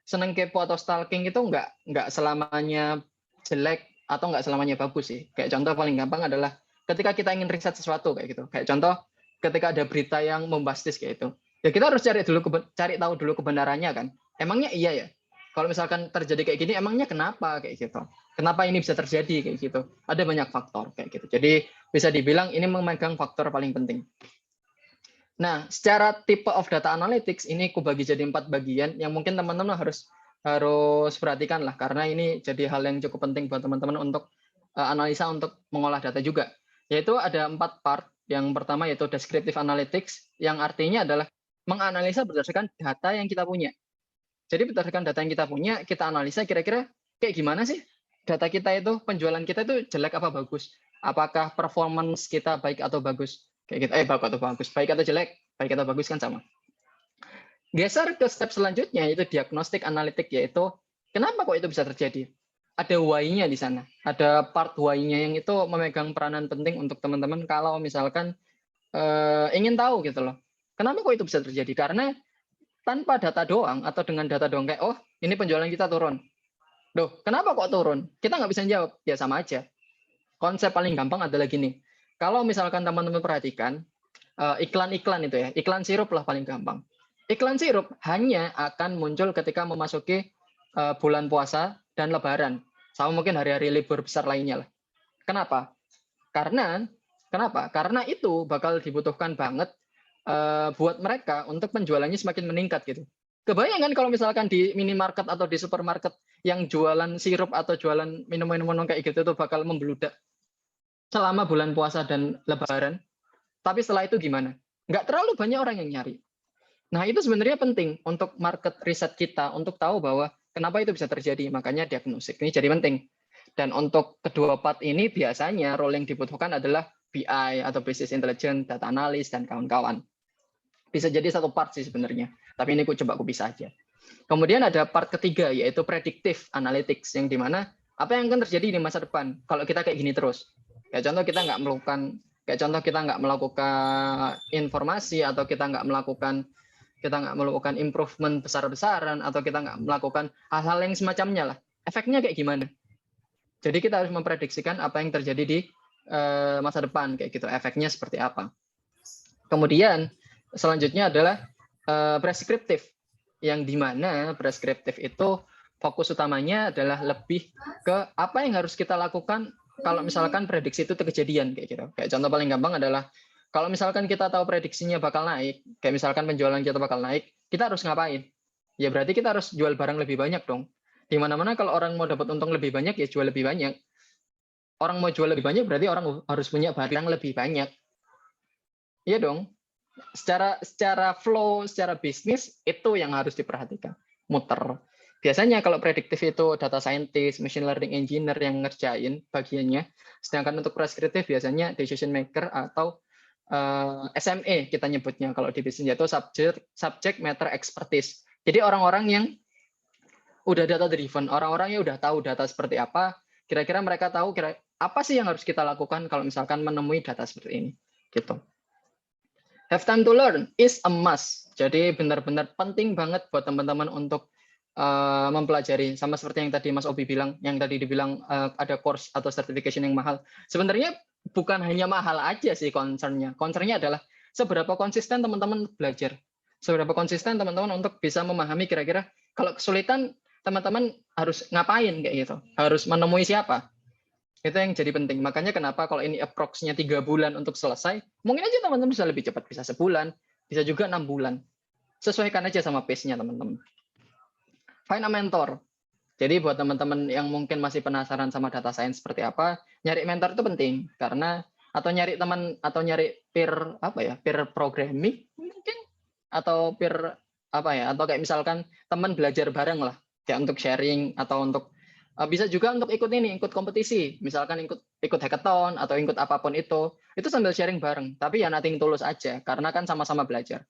senang kepo atau stalking itu nggak selamanya jelek atau nggak selamanya bagus sih. Kayak contoh paling gampang adalah ketika kita ingin riset sesuatu kayak gitu. Kayak contoh ketika ada berita yang bombastis kayak itu. Ya kita harus cari tahu dulu kebenarannya kan. Emangnya iya ya? Kalau misalkan terjadi kayak gini, emangnya kenapa kayak gitu? Kenapa ini bisa terjadi kayak gitu? Ada banyak faktor kayak gitu. Jadi bisa dibilang ini memegang faktor paling penting. Nah, secara tipe of data analytics ini aku bagi jadi 4 bagian yang mungkin teman-teman harus harus perhatikan lah, karena ini jadi hal yang cukup penting buat teman-teman untuk analisa, untuk mengolah data juga. Yaitu ada 4 part. Yang pertama yaitu descriptive analytics, yang artinya adalah menganalisa berdasarkan data yang kita punya. Jadi berdasarkan data yang kita punya, kita analisa kira-kira kayak gimana sih data kita itu, penjualan kita itu jelek apa bagus? Apakah performance kita baik atau bagus? Kayak gitu. Baik atau bagus, baik atau jelek, baik atau bagus kan sama. Geser ke step selanjutnya yaitu diagnostik analitik, yaitu kenapa kok itu bisa terjadi? Ada why-nya di sana. Ada part why-nya yang itu memegang peranan penting untuk teman-teman kalau misalkan ingin tahu gitu loh. Kenapa kok itu bisa terjadi? Karena tanpa data doang atau dengan data doang kayak, oh ini penjualan kita turun. Loh, kenapa kok turun? Kita nggak bisa jawab. Ya sama aja. Konsep paling gampang adalah gini. Kalau misalkan teman-teman perhatikan, iklan-iklan itu ya, iklan sirup lah paling gampang. Iklan sirup hanya akan muncul ketika memasuki bulan puasa dan lebaran. Sama mungkin hari-hari libur besar lainnya lah. Kenapa? Karena itu bakal dibutuhkan banget buat mereka untuk penjualannya semakin meningkat gitu. Kebayang kan kalau misalkan di minimarket atau di supermarket yang jualan sirup atau jualan minum-minum kayak gitu itu bakal membludak selama bulan puasa dan lebaran. Tapi setelah itu gimana? Nggak terlalu banyak orang yang nyari. Nah, itu sebenarnya penting untuk market riset kita, untuk tahu bahwa kenapa itu bisa terjadi. Makanya diagnostik ini jadi penting. Dan untuk kedua part ini biasanya role yang dibutuhkan adalah BI atau Business Intelligence, Data Analyst, dan kawan-kawan. Bisa jadi satu part sih sebenarnya, tapi ini coba aku pisah aja. Kemudian ada part ketiga, yaitu Predictive Analytics, yang dimana apa yang akan terjadi di masa depan kalau kita kayak gini terus. Kayak contoh kita nggak melakukan informasi, atau kita nggak melakukan improvement besar-besaran, atau kita nggak melakukan hal-hal yang semacamnya lah. Efeknya kayak gimana? Jadi kita harus memprediksikan apa yang terjadi di masa depan, kayak gitu. Efeknya seperti apa. Kemudian selanjutnya adalah preskriptif, yang dimana preskriptif itu fokus utamanya adalah lebih ke apa yang harus kita lakukan kalau misalkan prediksi itu kejadian, kayak gitu. Kayak contoh paling gampang adalah kalau misalkan kita tahu prediksinya bakal naik, kayak misalkan penjualan kita bakal naik, kita harus ngapain? Ya berarti kita harus jual barang lebih banyak dong. Di mana-mana kalau orang mau dapat untung lebih banyak, ya jual lebih banyak. Orang mau jual lebih banyak berarti orang harus punya barang lebih banyak. Iya dong. Secara flow, secara bisnis itu yang harus diperhatikan. Muter. Biasanya kalau prediktif itu data scientist, machine learning engineer yang ngerjain bagiannya. Sedangkan untuk preskriptif biasanya decision maker atau SME kita nyebutnya kalau di bisnis, yaitu subject matter expertise. Jadi orang-orang yang udah data driven, orang-orang yang udah tahu data seperti apa, kira-kira mereka tahu apa sih yang harus kita lakukan kalau misalkan menemui data seperti ini. Gitu. Have time to learn is a must. Jadi benar-benar penting banget buat teman-teman untuk mempelajari. Sama seperti yang tadi Mas Obi bilang, yang tadi dibilang ada course atau certification yang mahal. Sebenarnya bukan hanya mahal aja sih concernnya. Concernnya adalah seberapa konsisten teman-teman belajar. Seberapa konsisten teman-teman untuk bisa memahami kira-kira kalau kesulitan teman-teman harus ngapain kayak gitu. Harus menemui siapa. Itu yang jadi penting. Makanya kenapa kalau ini approx-nya 3 bulan untuk selesai, mungkin aja teman-teman bisa lebih cepat, bisa sebulan, bisa juga 6 bulan. Sesuaikan aja sama pace-nya teman-teman. Find a mentor. Jadi buat teman-teman yang mungkin masih penasaran sama data science seperti apa, nyari mentor itu penting karena atau nyari teman atau nyari peer programming mungkin, atau peer atau kayak misalkan teman belajar bareng lah, kayak untuk sharing atau untuk bisa juga untuk ikut kompetisi, misalkan ikut hackathon atau ikut apapun itu sambil sharing bareng. Tapi ya nothing tulus aja, karena kan sama-sama belajar.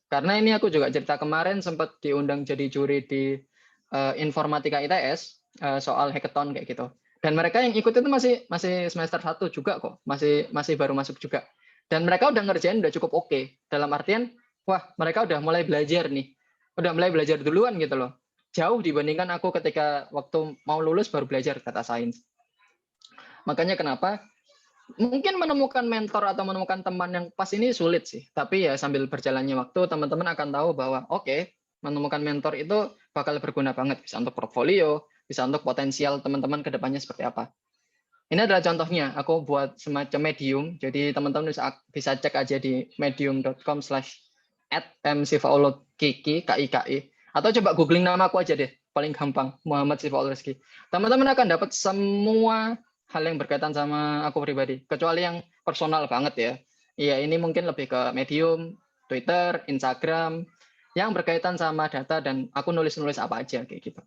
Karena ini aku juga cerita kemarin sempat diundang jadi juri di Informatika ITS soal hackathon kayak gitu. Dan mereka yang ikut itu masih semester 1 juga kok, masih baru masuk juga. Dan mereka udah ngerjain udah cukup oke. Dalam artian, wah mereka udah mulai belajar nih, udah mulai belajar duluan gitu loh. Jauh dibandingkan aku ketika waktu mau lulus baru belajar data science. Makanya kenapa mungkin menemukan mentor atau menemukan teman yang pas ini sulit sih. Tapi ya sambil berjalannya waktu teman-teman akan tahu bahwa oke, menemukan mentor itu bakal berguna banget. Bisa untuk portfolio, bisa untuk potensial teman-teman ke depannya seperti apa. Ini adalah contohnya. Aku buat semacam medium. Jadi teman-teman bisa cek aja di medium.com/@mcfaulokiki, KIKI. Atau coba googling nama aku aja deh. paling gampang, Muhammad Sifaul Rizky. Teman-teman akan dapat semua hal yang berkaitan sama aku pribadi, kecuali yang personal banget ya. Iya, ini mungkin lebih ke Medium, Twitter, Instagram, yang berkaitan sama data dan aku nulis-nulis apa aja kayak gitu.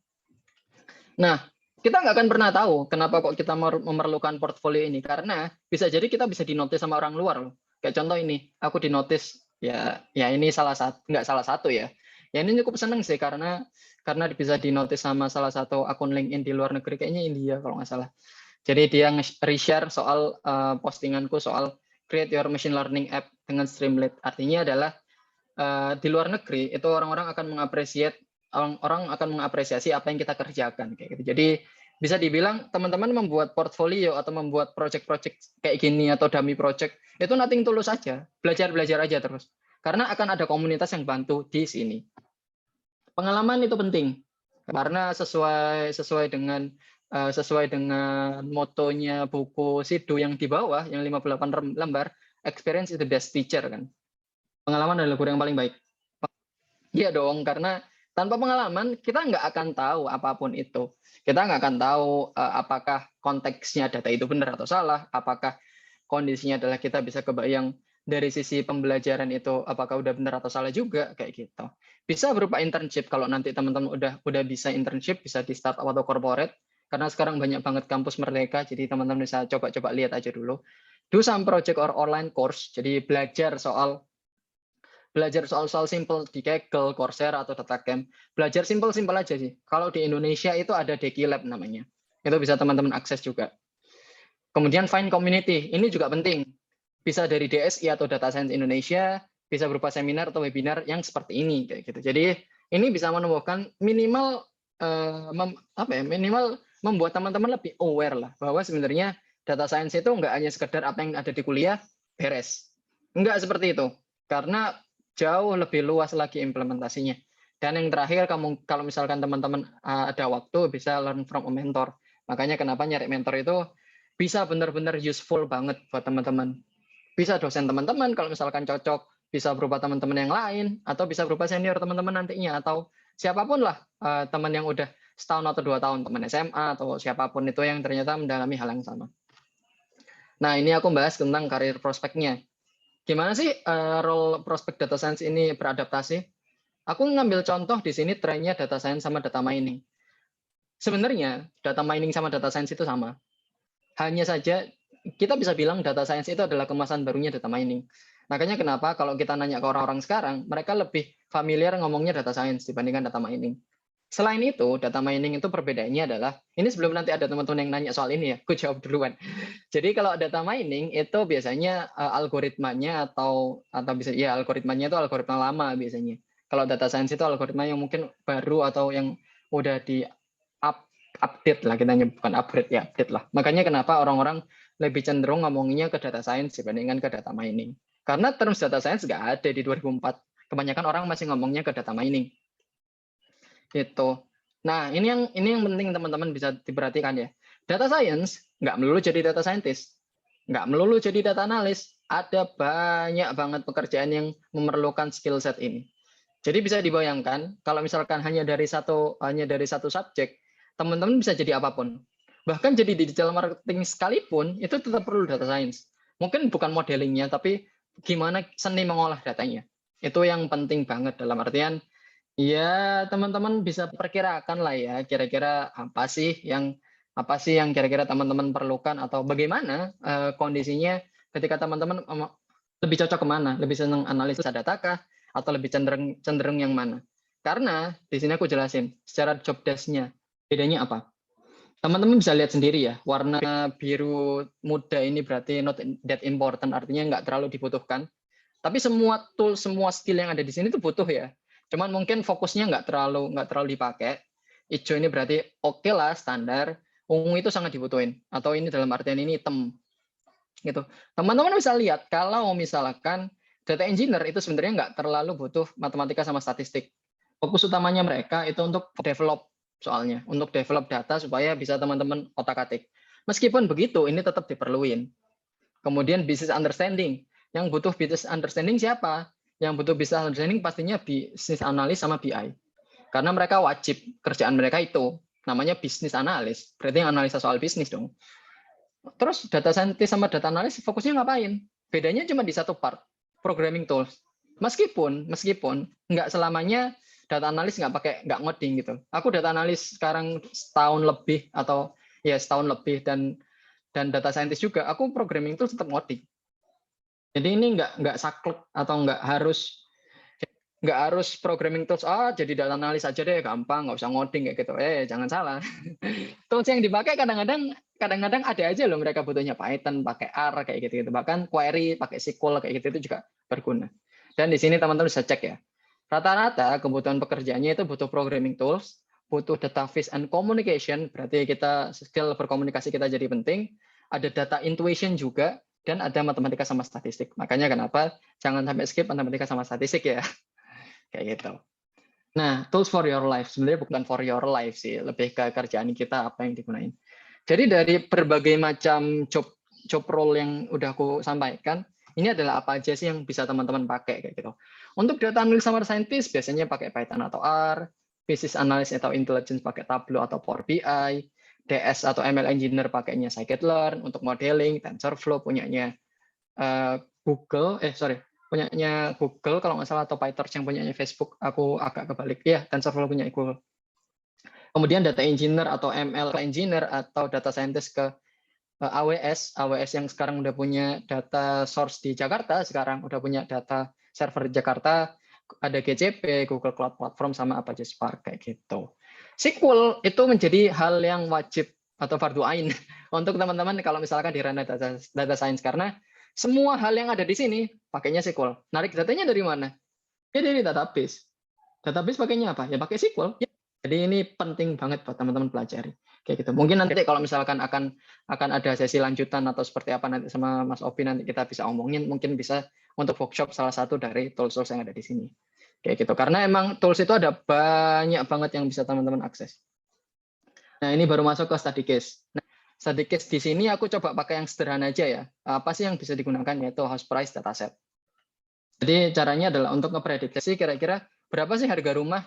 Nah, kita nggak akan pernah tahu kenapa kok kita memerlukan portfolio ini, karena bisa jadi kita bisa dinotis sama orang luar loh. Kayak contoh ini, aku dinotis ya ini nggak salah satu ya. Ya ini cukup seneng sih karena bisa dinotis sama salah satu akun LinkedIn di luar negeri, kayaknya India kalau nggak salah. Jadi dia nge-reshare soal postinganku soal create your machine learning app dengan Streamlit. Artinya adalah di luar negeri itu orang-orang akan mengapresiasi apa yang kita kerjakan kayak gitu. Jadi bisa dibilang teman-teman membuat portfolio atau membuat project-project kayak gini atau dummy project itu nothing tulus aja, belajar aja terus. Karena akan ada komunitas yang bantu di sini. Pengalaman itu penting karena sesuai dengan motonya buku Sidu yang di bawah yang 58 lembar, experience is the best teacher kan. Pengalaman adalah guru yang paling baik. Iya dong, karena tanpa pengalaman kita nggak akan tahu apapun itu. Kita nggak akan tahu apakah konteksnya data itu benar atau salah, apakah kondisinya adalah kita bisa kebayang dari sisi pembelajaran itu apakah udah benar atau salah juga kayak gitu. Bisa berupa internship kalau nanti teman-teman udah bisa internship, bisa di startup atau corporate, karena sekarang banyak banget kampus merdeka, jadi teman-teman bisa coba-coba lihat aja dulu. Do some project or online course, jadi belajar soal simple di Kaggle, Coursera atau DataCamp. Belajar simple aja sih. Kalau di Indonesia itu ada DigiLab namanya. Itu bisa teman-teman akses juga. Kemudian find community, ini juga penting. Bisa dari DSI atau Data Science Indonesia, bisa berupa seminar atau webinar yang seperti ini kayak gitu. Jadi ini bisa menumbuhkan minimal membuat teman-teman lebih aware lah bahwa sebenarnya data science itu nggak hanya sekedar apa yang ada di kuliah beres. Enggak seperti itu. Karena jauh lebih luas lagi implementasinya. Dan yang terakhir, kalau misalkan teman-teman ada waktu, bisa learn from a mentor. Makanya kenapa nyari mentor itu bisa benar-benar useful banget buat teman-teman. Bisa dosen teman-teman kalau misalkan cocok, bisa berupa teman-teman yang lain, atau bisa berupa senior teman-teman nantinya, atau siapapun lah teman yang udah setahun atau 2 tahun, teman SMA, atau siapapun itu yang ternyata mendalami hal yang sama. Nah, ini aku bahas tentang karir prospeknya. Gimana sih role prospek data science ini beradaptasi? Aku ngambil contoh di sini trennya data science sama data mining. Sebenarnya data mining sama data science itu sama. Hanya saja kita bisa bilang data science itu adalah kemasan barunya data mining. Makanya kenapa kalau kita nanya ke orang-orang sekarang, mereka lebih familiar ngomongnya data science dibandingkan data mining. Selain itu, data mining itu perbedaannya adalah, ini sebelum nanti ada teman-teman yang nanya soal ini ya, aku jawab duluan. Jadi kalau data mining itu biasanya algoritmanya atau bisa ya algoritmanya itu algoritma lama biasanya. Kalau data science itu algoritma yang mungkin baru atau yang udah di update lah, kita bukan upgrade ya, update lah. Makanya kenapa orang-orang lebih cenderung ngomonginnya ke data science dibandingkan ke data mining. Karena terms data science nggak ada di 2004. Kebanyakan orang masih ngomongnya ke data mining. Gitu. Nah, ini yang penting teman-teman bisa diperhatikan ya. Data science nggak melulu jadi data scientist, nggak melulu jadi data analis. Ada banyak banget pekerjaan yang memerlukan skill set ini. Jadi bisa dibayangkan kalau misalkan hanya dari satu subjek, teman-teman bisa jadi apapun. Bahkan jadi digital marketing sekalipun itu tetap perlu data science. Mungkin bukan modelingnya, tapi gimana seni mengolah datanya. Itu yang penting banget dalam artian ya teman-teman bisa perkirakan lah ya kira-kira apa sih yang kira-kira teman-teman perlukan atau bagaimana kondisinya ketika teman-teman lebih cocok kemana, lebih senang analisis data kah atau lebih cenderung yang mana. Karena di sini aku jelasin secara job desk-nya bedanya apa. Teman-teman bisa lihat sendiri ya, warna biru muda ini berarti not that important, artinya nggak terlalu dibutuhkan. Tapi semua tool, semua skill yang ada di sini itu butuh ya. Cuman mungkin fokusnya nggak terlalu dipakai. Hijau ini berarti oke lah, standar. Ungu itu sangat dibutuhin. Atau ini dalam artian ini hitam. Gitu. Teman-teman bisa lihat kalau misalkan data engineer itu sebenarnya nggak terlalu butuh matematika sama statistik. Fokus utamanya mereka itu untuk develop soalnya, untuk develop data supaya bisa teman-teman otak-atik. Meskipun begitu, ini tetap diperluin. Kemudian business understanding. Yang butuh business understanding siapa? Yang butuh business understanding pastinya business analis sama BI. Karena mereka wajib, kerjaan mereka itu namanya bisnis analis, berarti yang analisa soal bisnis dong. Terus data scientist sama data analis fokusnya ngapain? Bedanya cuma di satu part, programming tools. Meskipun nggak selamanya data analis nggak ngoding gitu. Aku data analis sekarang setahun lebih atau ya setahun lebih dan data scientist juga. Aku programming tools tetap ngoding. Jadi ini nggak saklek atau nggak harus programming tools. Jadi data analis aja deh, gampang, nggak usah ngoding kayak gitu. Jangan salah. Tools yang dipakai kadang-kadang ada aja loh mereka butuhnya Python, pakai R kayak gitu-gitu. Bahkan query pakai SQL kayak gitu itu juga berguna. Dan di sini teman-teman bisa cek ya. Rata-rata kebutuhan pekerjaannya itu butuh programming tools, butuh database and communication, berarti kita skill berkomunikasi kita jadi penting. Ada data intuition juga, dan ada matematika sama statistik. Makanya kenapa jangan sampai skip matematika sama statistik ya. Kayak gitu. Nah, tools for your life sebenarnya bukan for your life sih, lebih ke kerjaan kita apa yang digunain. Jadi dari berbagai macam job role yang udah aku sampaikan, ini adalah apa aja sih yang bisa teman-teman pakai kayak gitu. Untuk data analyst sama scientist biasanya pakai Python atau R, business analyst atau intelligence pakai Tableau atau Power BI, DS atau ML engineer pakainya scikit-learn, untuk modeling TensorFlow punyanya punyanya Google kalau nggak salah, atau PyTorch yang punyanya Facebook, aku agak kebalik ya, TensorFlow punya Google. Kemudian data engineer atau ML engineer atau data scientist ke AWS yang sekarang udah punya data source di Jakarta, sekarang udah punya data server di Jakarta, ada GCP, Google Cloud Platform, sama Apache Spark kayak gitu. SQL itu menjadi hal yang wajib atau fardu ain untuk teman-teman kalau misalkan di ranah data science, karena semua hal yang ada di sini pakainya SQL. Narik datanya dari mana? Ya dari database. Database pakainya apa? Ya pakai SQL. Jadi ini penting banget buat teman-teman pelajari. Kayak gitu. Mungkin nanti kalau misalkan akan ada sesi lanjutan atau seperti apa nanti sama Mas Opi, nanti kita bisa omongin, mungkin bisa untuk workshop salah satu dari tools-tools yang ada di sini. Kayak gitu. Karena emang tools itu ada banyak banget yang bisa teman-teman akses. Nah, ini baru masuk ke study case. Nah, study case di sini aku coba pakai yang sederhana aja ya. Apa sih yang bisa digunakan, yaitu house price dataset. Jadi caranya adalah untuk memprediksi kira-kira berapa sih harga rumah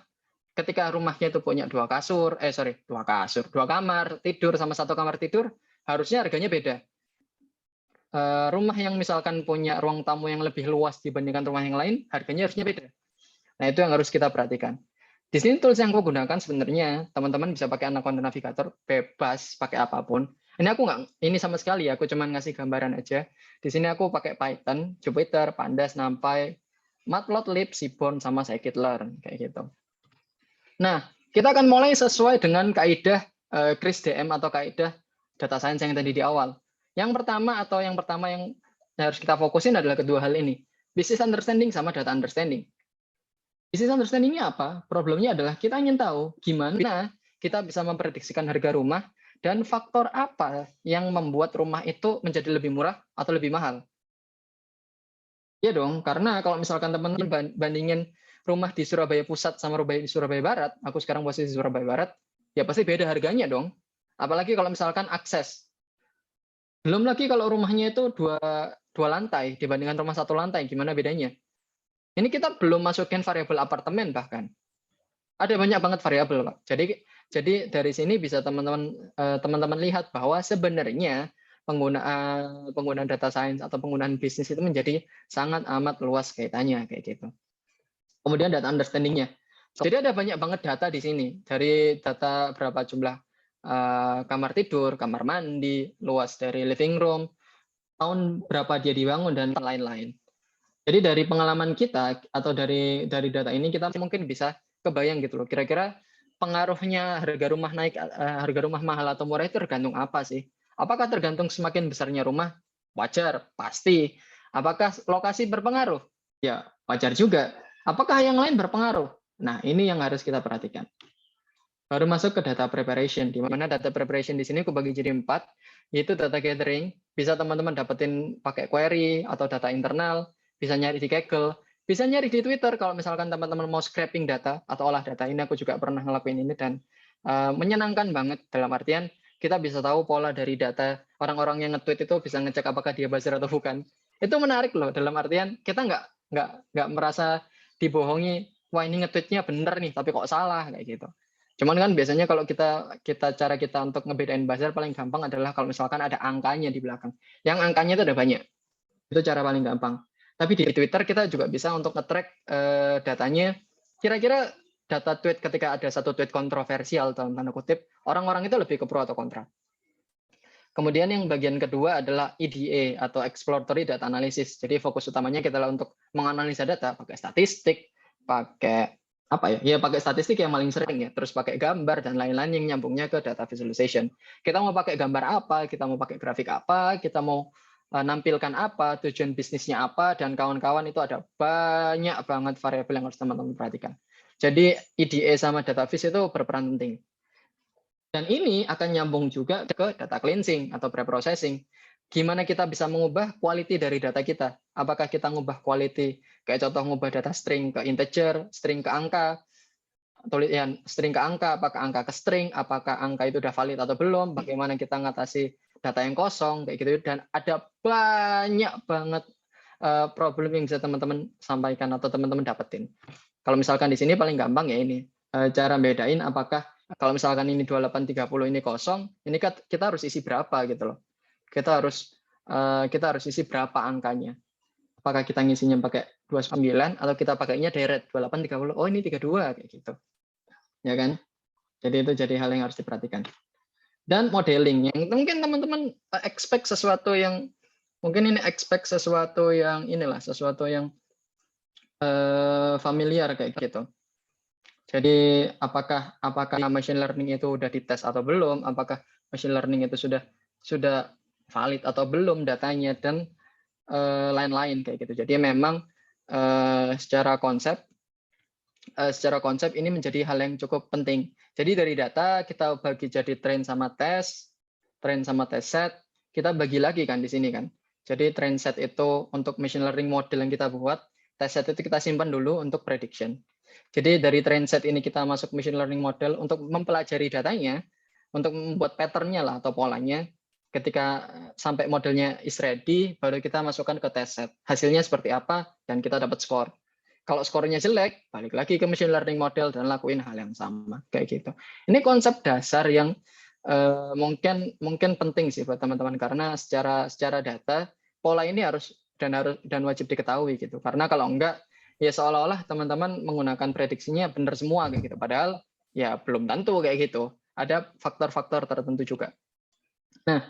ketika rumahnya itu punya dua kamar tidur sama satu kamar tidur, harusnya harganya beda. Rumah yang misalkan punya ruang tamu yang lebih luas dibandingkan rumah yang lain, harganya harusnya beda. Nah, itu yang harus kita perhatikan. Di sini tools yang aku gunakan sebenarnya teman-teman bisa pakai Anaconda Navigator, bebas pakai apapun. Ini sama sekali aku cuman ngasih gambaran aja. Di sini aku pakai Python, Jupyter, Pandas, NumPy, Matplotlib, Seaborn, sama scikit-learn kayak gitu. Nah, kita akan mulai sesuai dengan kaidah Chris DM atau kaidah data science yang tadi di awal. Yang pertama yang harus kita fokusin adalah kedua hal ini. Business understanding sama data understanding. Business understanding-nya apa? Problemnya adalah kita ingin tahu gimana kita bisa memprediksikan harga rumah dan faktor apa yang membuat rumah itu menjadi lebih murah atau lebih mahal. Iya dong, karena kalau misalkan teman-teman bandingin rumah di Surabaya Pusat sama rumah di Surabaya Barat, aku sekarang posisi di Surabaya Barat, ya pasti beda harganya dong. Apalagi kalau misalkan akses. Belum lagi kalau rumahnya itu dua lantai dibandingkan rumah satu lantai, gimana bedanya? Ini kita belum masukin variabel apartemen bahkan. Ada banyak banget variabel, Pak. Jadi dari sini bisa teman-teman lihat bahwa sebenarnya penggunaan data science atau penggunaan bisnis itu menjadi sangat amat luas kaitannya kayak gitu. Kemudian data understanding-nya. Jadi ada banyak banget data di sini. Dari data berapa jumlah kamar tidur, kamar mandi, luas dari living room, tahun berapa dia dibangun, dan lain-lain. Jadi dari pengalaman kita atau dari data ini kita mungkin bisa kebayang gitu loh. Kira-kira pengaruhnya harga rumah naik, harga rumah mahal atau murah itu tergantung apa sih? Apakah tergantung semakin besarnya rumah? Wajar, pasti. Apakah lokasi berpengaruh? Ya, wajar juga. Apakah yang lain berpengaruh? Nah, ini yang harus kita perhatikan. Baru masuk ke data preparation, di mana data preparation di sini aku bagi jadi 4, yaitu data gathering, bisa teman-teman dapetin pakai query atau data internal, bisa nyari di Kaggle, bisa nyari di Twitter kalau misalkan teman-teman mau scraping data atau olah data. Ini aku juga pernah ngelakuin ini dan menyenangkan banget, dalam artian kita bisa tahu pola dari data orang-orang yang nge-tweet itu, bisa ngecek apakah dia buzzer atau bukan. Itu menarik loh, dalam artian kita nggak merasa dibohongi wah ini nge-tweetnya bener nih, tapi kok salah kayak gitu. Cuman kan biasanya kalau cara kita untuk ngebedain buzzer paling gampang adalah kalau misalkan ada angkanya di belakang. Yang angkanya itu ada banyak. Itu cara paling gampang. Tapi di Twitter kita juga bisa untuk nge-track datanya. Kira-kira data tweet ketika ada satu tweet kontroversial dalam tanda kutip, orang-orang itu lebih ke pro atau kontra. Kemudian yang bagian kedua adalah EDA atau Exploratory Data Analysis. Jadi fokus utamanya kita untuk menganalisa data pakai statistik, pakai apa ya? Ya pakai statistik yang paling sering ya, terus pakai gambar dan lain-lain yang nyambungnya ke data visualization. Kita mau pakai gambar apa, kita mau pakai grafik apa, kita mau nampilkan apa, tujuan bisnisnya apa, dan kawan-kawan itu ada banyak banget variabel yang harus teman-teman perhatikan. Jadi EDA sama data vis itu berperan penting. Dan ini akan nyambung juga ke data cleansing atau pre-processing. Gimana kita bisa mengubah quality dari data kita? Apakah kita mengubah quality, kayak contoh mengubah data string ke integer, string ke angka, tulisan string ke angka, apakah angka ke string, apakah angka itu udah valid atau belum, bagaimana kita ngatasi data yang kosong, kayak gitu. Dan ada banyak banget problem yang bisa teman-teman sampaikan atau teman-teman dapetin. Kalau misalkan di sini paling gampang ya ini, cara bedain apakah kalau misalkan ini 2830 ini kosong, ini kita harus isi berapa gitu loh. Kita harus isi berapa angkanya. Apakah kita ngisinya pakai 29 atau kita pakainya direct 2830. Oh, ini 32 kayak gitu. Ya kan? Jadi itu jadi hal yang harus diperhatikan. Dan modeling yang mungkin teman-teman expect sesuatu yang sesuatu yang familiar kayak gitu. Jadi apakah machine learning itu udah dites atau belum? Apakah machine learning itu sudah valid atau belum datanya dan lain-lain kayak gitu. Jadi memang secara konsep ini menjadi hal yang cukup penting. Jadi dari data kita bagi jadi train sama test set, kita bagi lagi kan di sini kan. Jadi train set itu untuk machine learning model yang kita buat, test set itu kita simpan dulu untuk prediction. Jadi dari train set ini kita masuk machine learning model untuk mempelajari datanya, untuk membuat pattern-nya lah atau polanya. Ketika sampai modelnya is ready, baru kita masukkan ke test set. Hasilnya seperti apa, dan kita dapat skor. Kalau skornya jelek, balik lagi ke machine learning model dan lakuin hal yang sama. Kayak gitu. Ini konsep dasar yang mungkin penting sih buat teman-teman, karena secara data, pola ini harus dan wajib diketahui gitu. Karena kalau enggak, ya seolah-olah teman-teman menggunakan prediksinya benar semua kayak gitu. Padahal ya belum tentu kayak gitu. Ada faktor-faktor tertentu juga. Nah,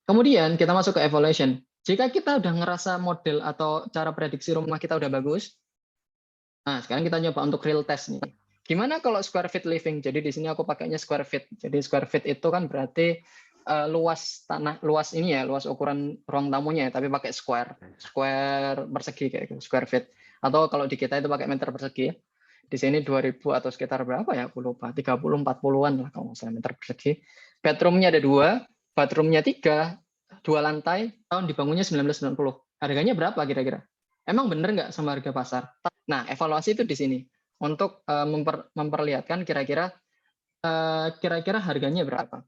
kemudian kita masuk ke evaluation. Jika kita udah ngerasa model atau cara prediksi rumah kita udah bagus, nah sekarang kita nyoba untuk real test nih. Gimana kalau square feet living? Jadi di sini aku pakainya square feet. Jadi square feet itu kan berarti luas ukuran ruang tamunya, tapi pakai square persegi kayak gitu, square feet. Atau kalau di kita itu pakai meter persegi. Di sini 2000 atau sekitar berapa ya? Aku lupa. 30-40-an lah kalau misalnya meter persegi. Bedroomnya ada 2, bathroomnya 3, 2 lantai. Tahun dibangunnya 1990. Harganya berapa kira-kira? Emang bener nggak sama harga pasar? Nah, evaluasi itu di sini untuk memperlihatkan kira-kira harganya berapa.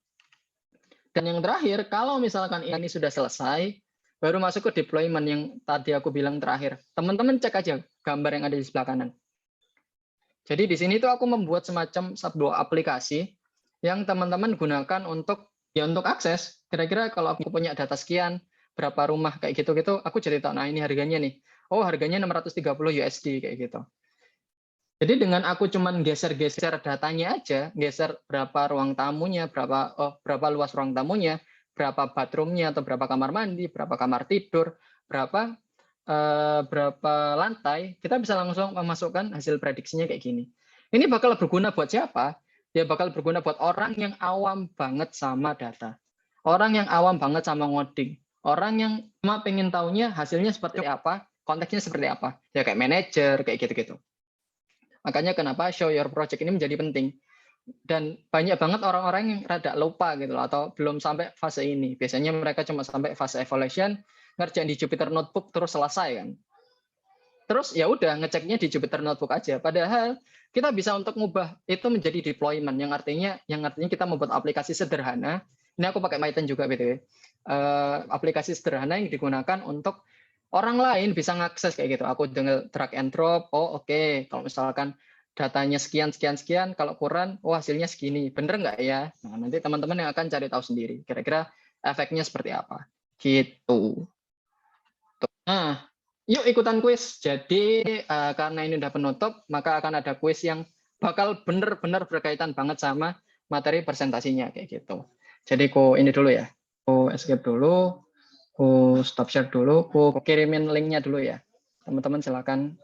Dan yang terakhir, kalau misalkan ini sudah selesai, baru masuk ke deployment yang tadi aku bilang terakhir. Teman-teman cek aja gambar yang ada di sebelah kanan. Jadi di sini tuh aku membuat semacam sebuah aplikasi yang teman-teman gunakan untuk akses. Kira-kira kalau aku punya data sekian, berapa rumah kayak gitu-gitu, aku jadi tahu, nah ini harganya nih. Oh, harganya 630 USD kayak gitu. Jadi dengan aku cuman geser-geser datanya aja, geser berapa ruang tamunya, berapa luas ruang tamunya, berapa bathroomnya atau berapa kamar mandi, berapa kamar tidur, berapa lantai, kita bisa langsung memasukkan hasil prediksinya kayak gini. Ini bakal berguna buat siapa? Dia bakal berguna buat orang yang awam banget sama data. Orang yang awam banget sama ngoding. Orang yang cuma pengen taunya hasilnya seperti apa, konteksnya seperti apa. Ya kayak manajer, kayak gitu-gitu. Makanya kenapa show your project ini menjadi penting. Dan banyak banget orang-orang yang rada lupa gitu loh, atau belum sampai fase ini. Biasanya mereka cuma sampai fase evaluation, ngerjain di Jupyter Notebook terus selesai kan. Terus ya udah ngeceknya di Jupyter Notebook aja. Padahal kita bisa untuk ngubah itu menjadi deployment, yang artinya kita membuat aplikasi sederhana. Ini aku pakai Python juga BTW. Aplikasi sederhana yang digunakan untuk orang lain bisa ngakses kayak gitu. Aku tinggal drag and drop. Oh oke, kalau misalkan datanya sekian sekian sekian, kalau kurang, oh hasilnya segini. Bener nggak ya? Nah, nanti teman-teman yang akan cari tahu sendiri. Kira-kira efeknya seperti apa? Gitu. Nah, yuk ikutan kuis. Jadi karena ini udah penutup, maka akan ada kuis yang bakal bener-bener berkaitan banget sama materi presentasinya kayak gitu. Jadi ini dulu ya. Escape dulu. Stop share dulu, kirimin linknya dulu ya. Teman-teman silakan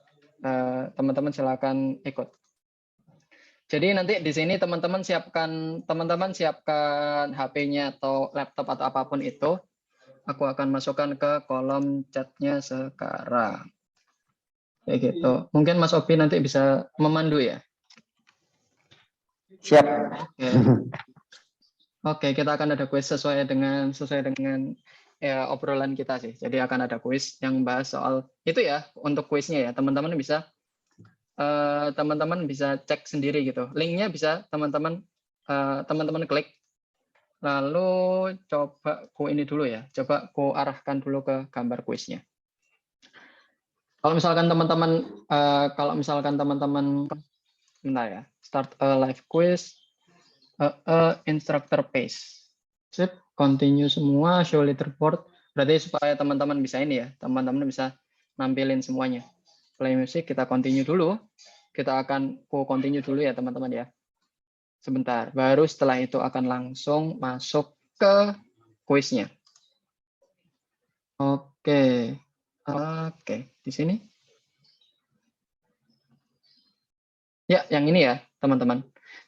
ikut. Jadi nanti di sini teman-teman siapkan HP-nya atau laptop atau apapun itu. Aku akan masukkan ke kolom chatnya sekarang. Kayak gitu. Mungkin Mas Obi nanti bisa memandu ya. Siap. Oke, kita akan ada kuis sesuai dengan ya, obrolan kita sih. Jadi akan ada kuis yang bahas soal itu ya. Untuk kuisnya ya, teman-teman bisa cek sendiri gitu. Linknya bisa teman-teman klik. Lalu coba ini dulu ya. Coba arahkan dulu ke gambar kuisnya. Kalau misalkan teman-teman bentar ya. Start a live quiz. Instructor page. Sip, continue semua, show leaderboard. Berarti supaya teman-teman bisa ini ya, teman-teman bisa nampilin semuanya. Play music, kita continue dulu. Kita akan continue dulu ya teman-teman ya. Sebentar, baru setelah itu akan langsung masuk ke kuisnya. Oke, di sini. Ya, yang ini ya teman-teman.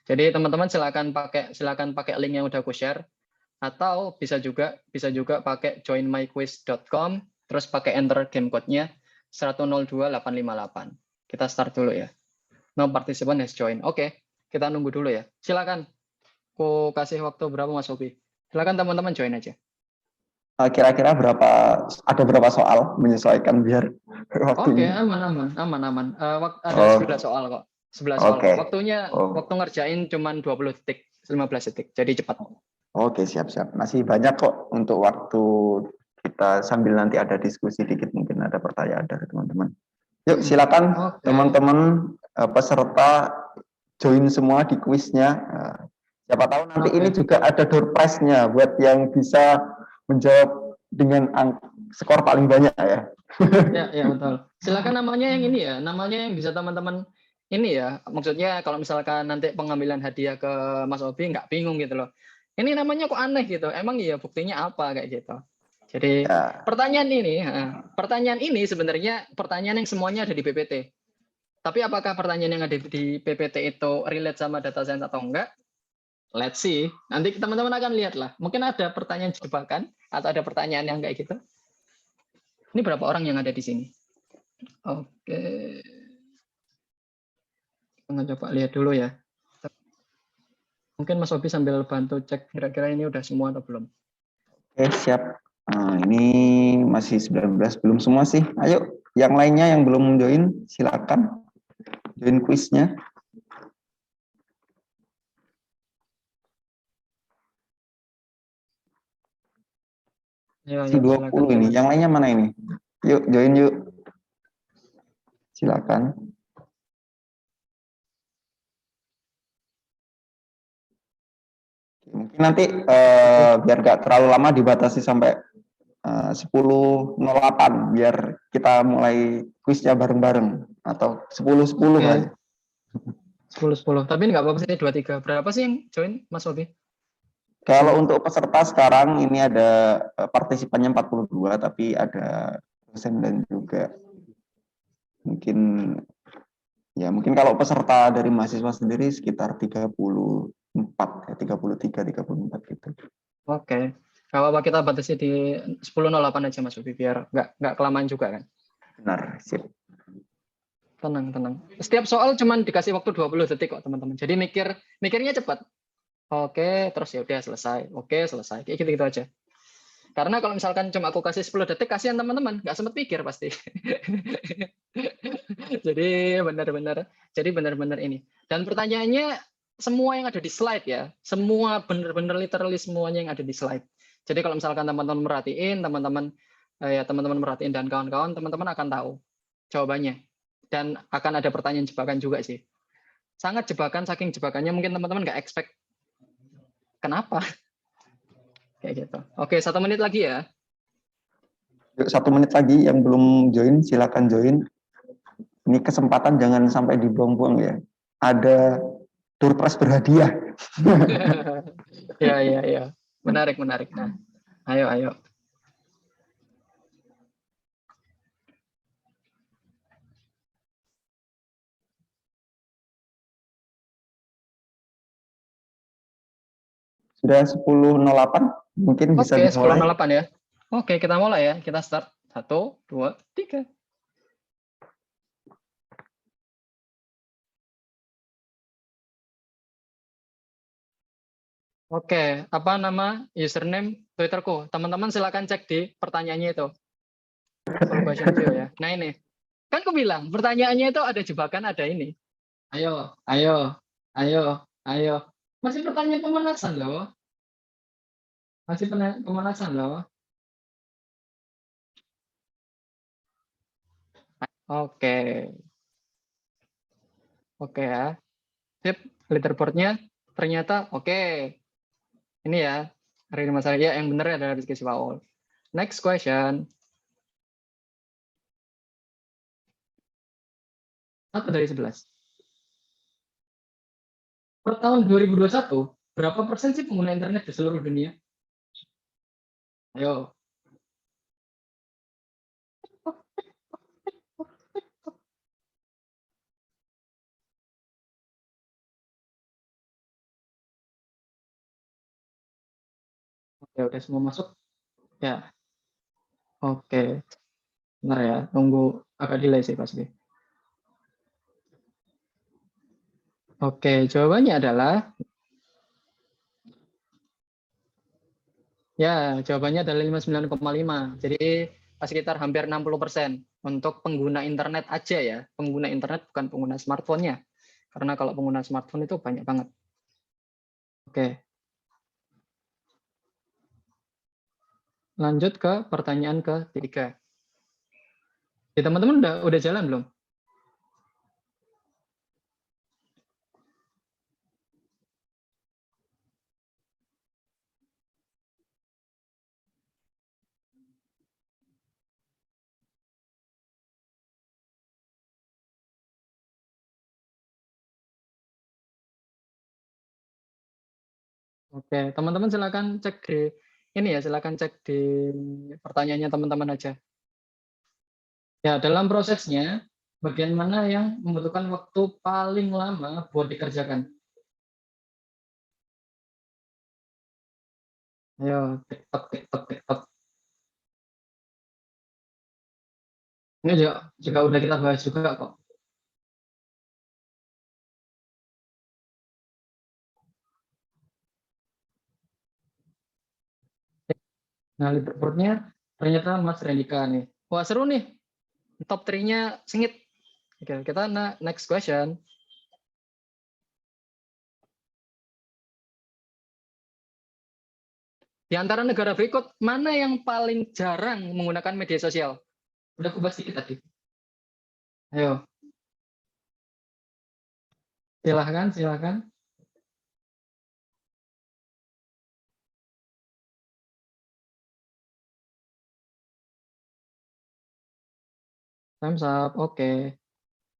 Jadi teman-teman silakan pakai link yang udah aku share, atau bisa juga pakai joinmyquiz.com terus pakai enter game code-nya 102858. Kita start dulu ya. No participant has join. Oke, kita nunggu dulu ya. Silakan. Aku kasih waktu berapa Mas Obi? Silakan teman-teman join aja. Kira-kira ada berapa soal menyesuaikan biar Oke, waktunya. aman. Ada 11 soal kok. 11 soal. Oke. Waktu ngerjain cuman 20 detik, 15 detik. Jadi cepat. Oke, siap-siap. Masih banyak kok untuk waktu kita sambil nanti ada diskusi dikit, mungkin ada pertanyaan dari teman-teman. Yuk, silakan teman-teman peserta join semua di kuisnya. Siapa tahu nanti ini juga ada door prize-nya buat yang bisa menjawab dengan skor paling banyak ya. Ya betul. Silakan namanya yang ini ya, namanya yang bisa teman-teman ini ya. Maksudnya kalau misalkan nanti pengambilan hadiah ke Mas Obi nggak bingung gitu loh. Ini namanya kok aneh gitu. Emang iya buktinya apa kayak gitu. Jadi pertanyaan ini sebenarnya pertanyaan yang semuanya ada di PPT. Tapi apakah pertanyaan yang ada di PPT itu relate sama data science atau enggak? Let's see. Nanti teman-teman akan lihat lah. Mungkin ada pertanyaan jebakan atau ada pertanyaan yang kayak gitu. Ini berapa orang yang ada di sini? Oke. Kita coba lihat dulu ya. Mungkin Mas Obi sambil bantu cek kira-kira ini udah semua atau belum. Oke, siap. Ini masih 19, belum semua sih. Ayo, yang lainnya yang belum join, silakan join kuisnya. Ya, 20 ini. Yang lainnya mana ini? Yuk, join yuk. Silakan. Mungkin nanti biar nggak terlalu lama dibatasi sampai 10.08 biar kita mulai kuisnya bareng-bareng atau 10.10 aja. 10. Tapi nggak apa-apa sih 23. Berapa sih yang join Mas Obi? Kalau untuk peserta sekarang ini ada partisipannya 42, tapi ada dosen dan juga mungkin kalau peserta dari mahasiswa sendiri sekitar 34 ya, 33, 34 gitu. Oke. Nggak apa-apa kita batasi di 10.08 aja Mas Obi biar nggak kelamaan juga kan. Benar, sip. Tenang. Setiap soal cuman dikasih waktu 20 detik kok teman-teman. Jadi mikirnya cepat. Oke, terus ya udah selesai. Oke, selesai. Kayak gitu-gitu aja. Karena kalau misalkan cuma aku kasih 10 detik, kasihan teman-teman. Nggak sempat pikir pasti. Jadi benar-benar ini. Dan pertanyaannya semua yang ada di slide ya. Semua benar-benar literally semuanya yang ada di slide. Jadi kalau misalkan teman-teman merhatiin, teman-teman ya teman-teman merhatiin dan kawan-kawan, teman-teman akan tahu jawabannya. Dan akan ada pertanyaan jebakan juga sih. Sangat jebakan, saking jebakannya mungkin teman-teman nggak expect. Kenapa? Kayak gitu. Oke, 1 menit lagi ya. Yuk, 1 menit lagi yang belum join, silakan join. Ini kesempatan jangan sampai dibuang-buang ya. Ada door prize berhadiah. Ya. Menarik. Nah, ayo. Sudah 10.08, mungkin bisa Oke, dimulai. 10.08 ya. Oke, kita mulai ya. Kita start. 1, 2, 3. Oke, apa nama username Twitterku? Teman-teman silakan cek di pertanyaannya itu. Full question view ya. Nah ini, kan aku bilang pertanyaannya itu ada jebakan, ada ini. Ayo. Masih pertanyaan pemanasan loh. Pemanasan loh. Oke ya. Sip, leaderboardnya ternyata oke. Ini ya, hari ini masalah ya, yang benar adalah Rizky Sipaul. Next question. 1 dari 11. Per tahun 2021, berapa persen sih pengguna internet di seluruh dunia? Ayo. Oke, udah semua masuk? Ya. Oke. Bentar ya, tunggu agak delay sih pasti. Oke, jawabannya adalah jawabannya adalah 59,5. Jadi sekitar hampir 60% untuk pengguna internet aja ya. Pengguna internet bukan pengguna smartphone-nya. Karena kalau pengguna smartphone itu banyak banget. Oke. Lanjut ke pertanyaan ketiga. Ya, teman-teman udah jalan belum? Oke, teman-teman silakan cek di ini ya, silakan cek di pertanyaannya teman-teman aja. Ya, dalam prosesnya bagian mana yang membutuhkan waktu paling lama buat dikerjakan? Ayo, tiktok. Ini juga udah kita bahas juga kok. Nah, leaderboard-nya ternyata Mas Rendika nih. Wah, seru nih. Top 3-nya sengit. Oke, kita next question. Di antara negara berikut, mana yang paling jarang menggunakan media sosial? Udah aku bahas sedikit tadi. Ayo. Silahkan. Time's up. Oke.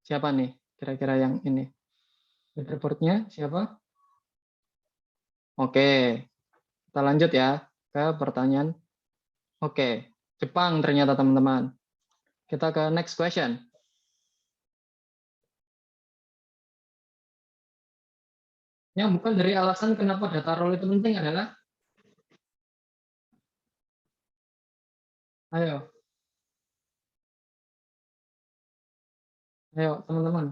Siapa nih kira-kira yang ini? Leaderboard-nya siapa? Oke. Kita lanjut ya ke pertanyaan. Oke. Jepang ternyata teman-teman. Kita ke next question. Yang bukan dari alasan kenapa data role itu penting adalah ayo teman-teman.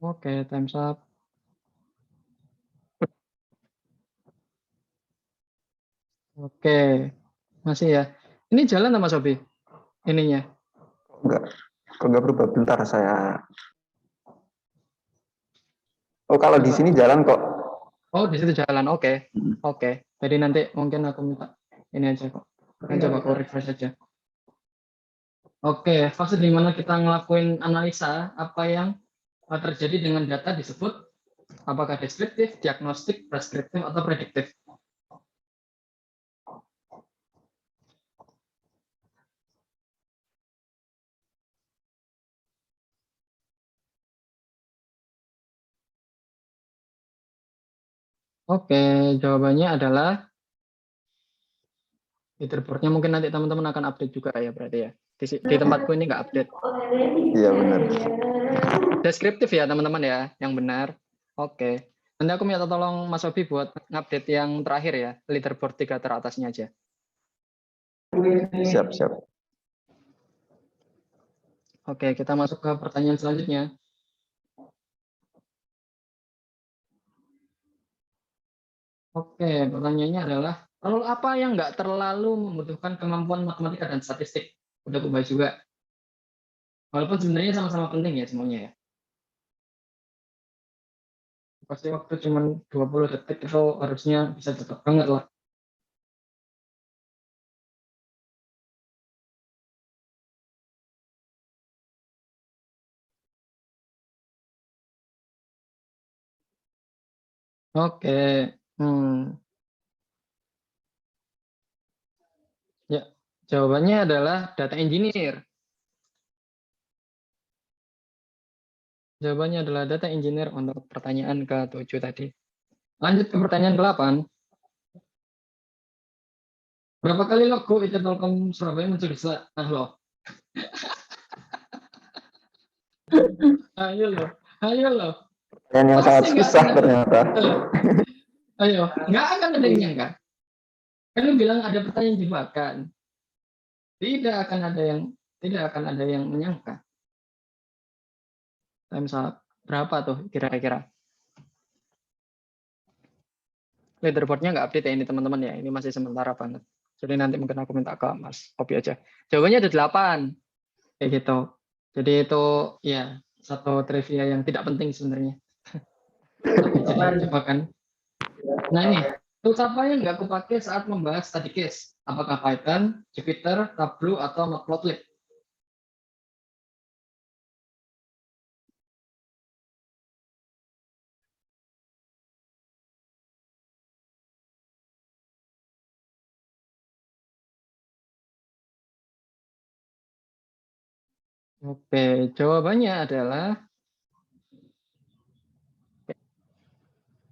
Oke, time's up. Oke, masih ya. Ini jalan sama Sobi ininya. Enggak berubah, bentar saya Oh, kalau di Coba. sini jalan kok. Oh, di situ jalan. Oke. Hmm. Oke. Jadi nanti mungkin aku minta ini aja kok. Kan coba aku refresh aja. Oke, fase di mana kita ngelakuin analisa apa yang terjadi dengan data disebut apakah deskriptif, diagnostik, preskriptif, atau prediktif. Oke, jawabannya adalah leaderboardnya mungkin nanti teman-teman akan update juga ya berarti ya. Di tempatku ini nggak update. Iya benar. Deskriptif ya teman-teman ya, yang benar. Oke. Nanti aku minta tolong Mas Obi buat ngupdate yang terakhir ya, leaderboard 3 teratasnya aja. Siap, siap. Oke, kita masuk ke pertanyaan selanjutnya. Oke, pertanyaannya adalah, lalu apa yang nggak terlalu membutuhkan kemampuan matematika dan statistik? Udah aku bahas juga. Walaupun sebenarnya sama-sama penting ya semuanya ya. Pasti waktu cuma 20 detik itu harusnya bisa cepet banget lah. Oke. Hmm. Ya, jawabannya adalah data engineer. Jawabannya adalah data engineer untuk pertanyaan ke-7 tadi. Lanjut ke pertanyaan ke-8. Berapa kali logo IT Telkom Surabaya muncul di slide? Nah loh. Ayo loh. Ayo loh. Dan yang sangat Pasti nggak susah akan ada. ternyata. Ayo, nggak akan ada yang nyangka. Kan lu bilang ada pertanyaan jebakan. Tidak akan ada yang menyangka. Misal berapa tuh kira-kira? Leaderboardnya nggak update ya ini teman-teman ya. Ini masih sementara banget. Jadi nanti mungkin aku minta ke Mas Kopi aja. Jawabannya ada 8. Kayak gitu. Jadi itu ya satu trivia yang tidak penting sebenarnya. Tapi jadi jebakan. Nah ini, tools apa yang nggak aku pakai saat membahas study case? Apakah Python, Jupyter, Tableau, atau Matplotlib? Oke, jawabannya adalah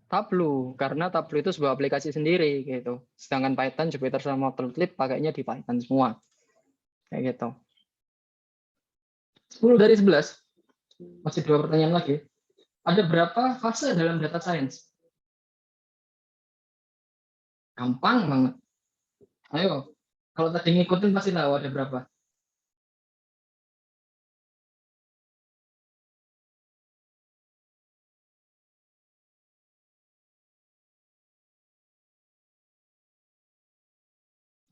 Tableau, karena Tableau itu sebuah aplikasi sendiri gitu. Sedangkan Python, Jupyter, sama Matplotlib pakainya di Python semua. Kayak gitu. 10 dari 11. Masih 2 pertanyaan lagi. Ada berapa fase dalam data science? Gampang banget. Ayo, kalau tadi ngikutin pasti tahu ada berapa.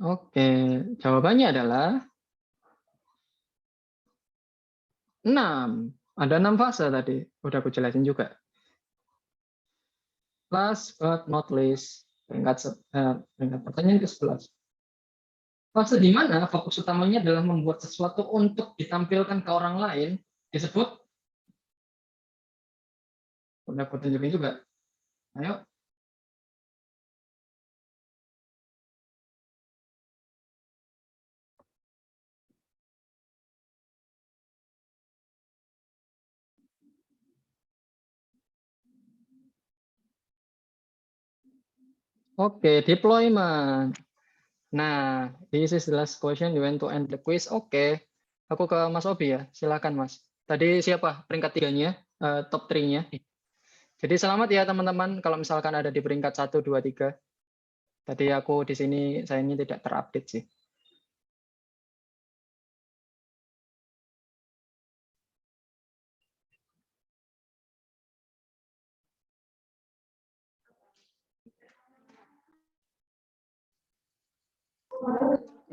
Oke, jawabannya adalah 6. Ada 6 fase tadi. Udah aku jelasin juga. Last but not least, peringkat pertanyaan ke-11. Fase di mana fokus utamanya adalah membuat sesuatu untuk ditampilkan ke orang lain disebut, udah aku tunjukin juga. Ayo. Oke, deployment. Nah, this is the last question. You want to end the quiz? Oke. Aku ke Mas Obi ya. Silakan Mas. Tadi siapa peringkat 3-nya? Top 3-nya. Jadi selamat ya teman-teman kalau misalkan ada di peringkat 1, 2, 3. Tadi aku di sini sayangnya tidak terupdate sih.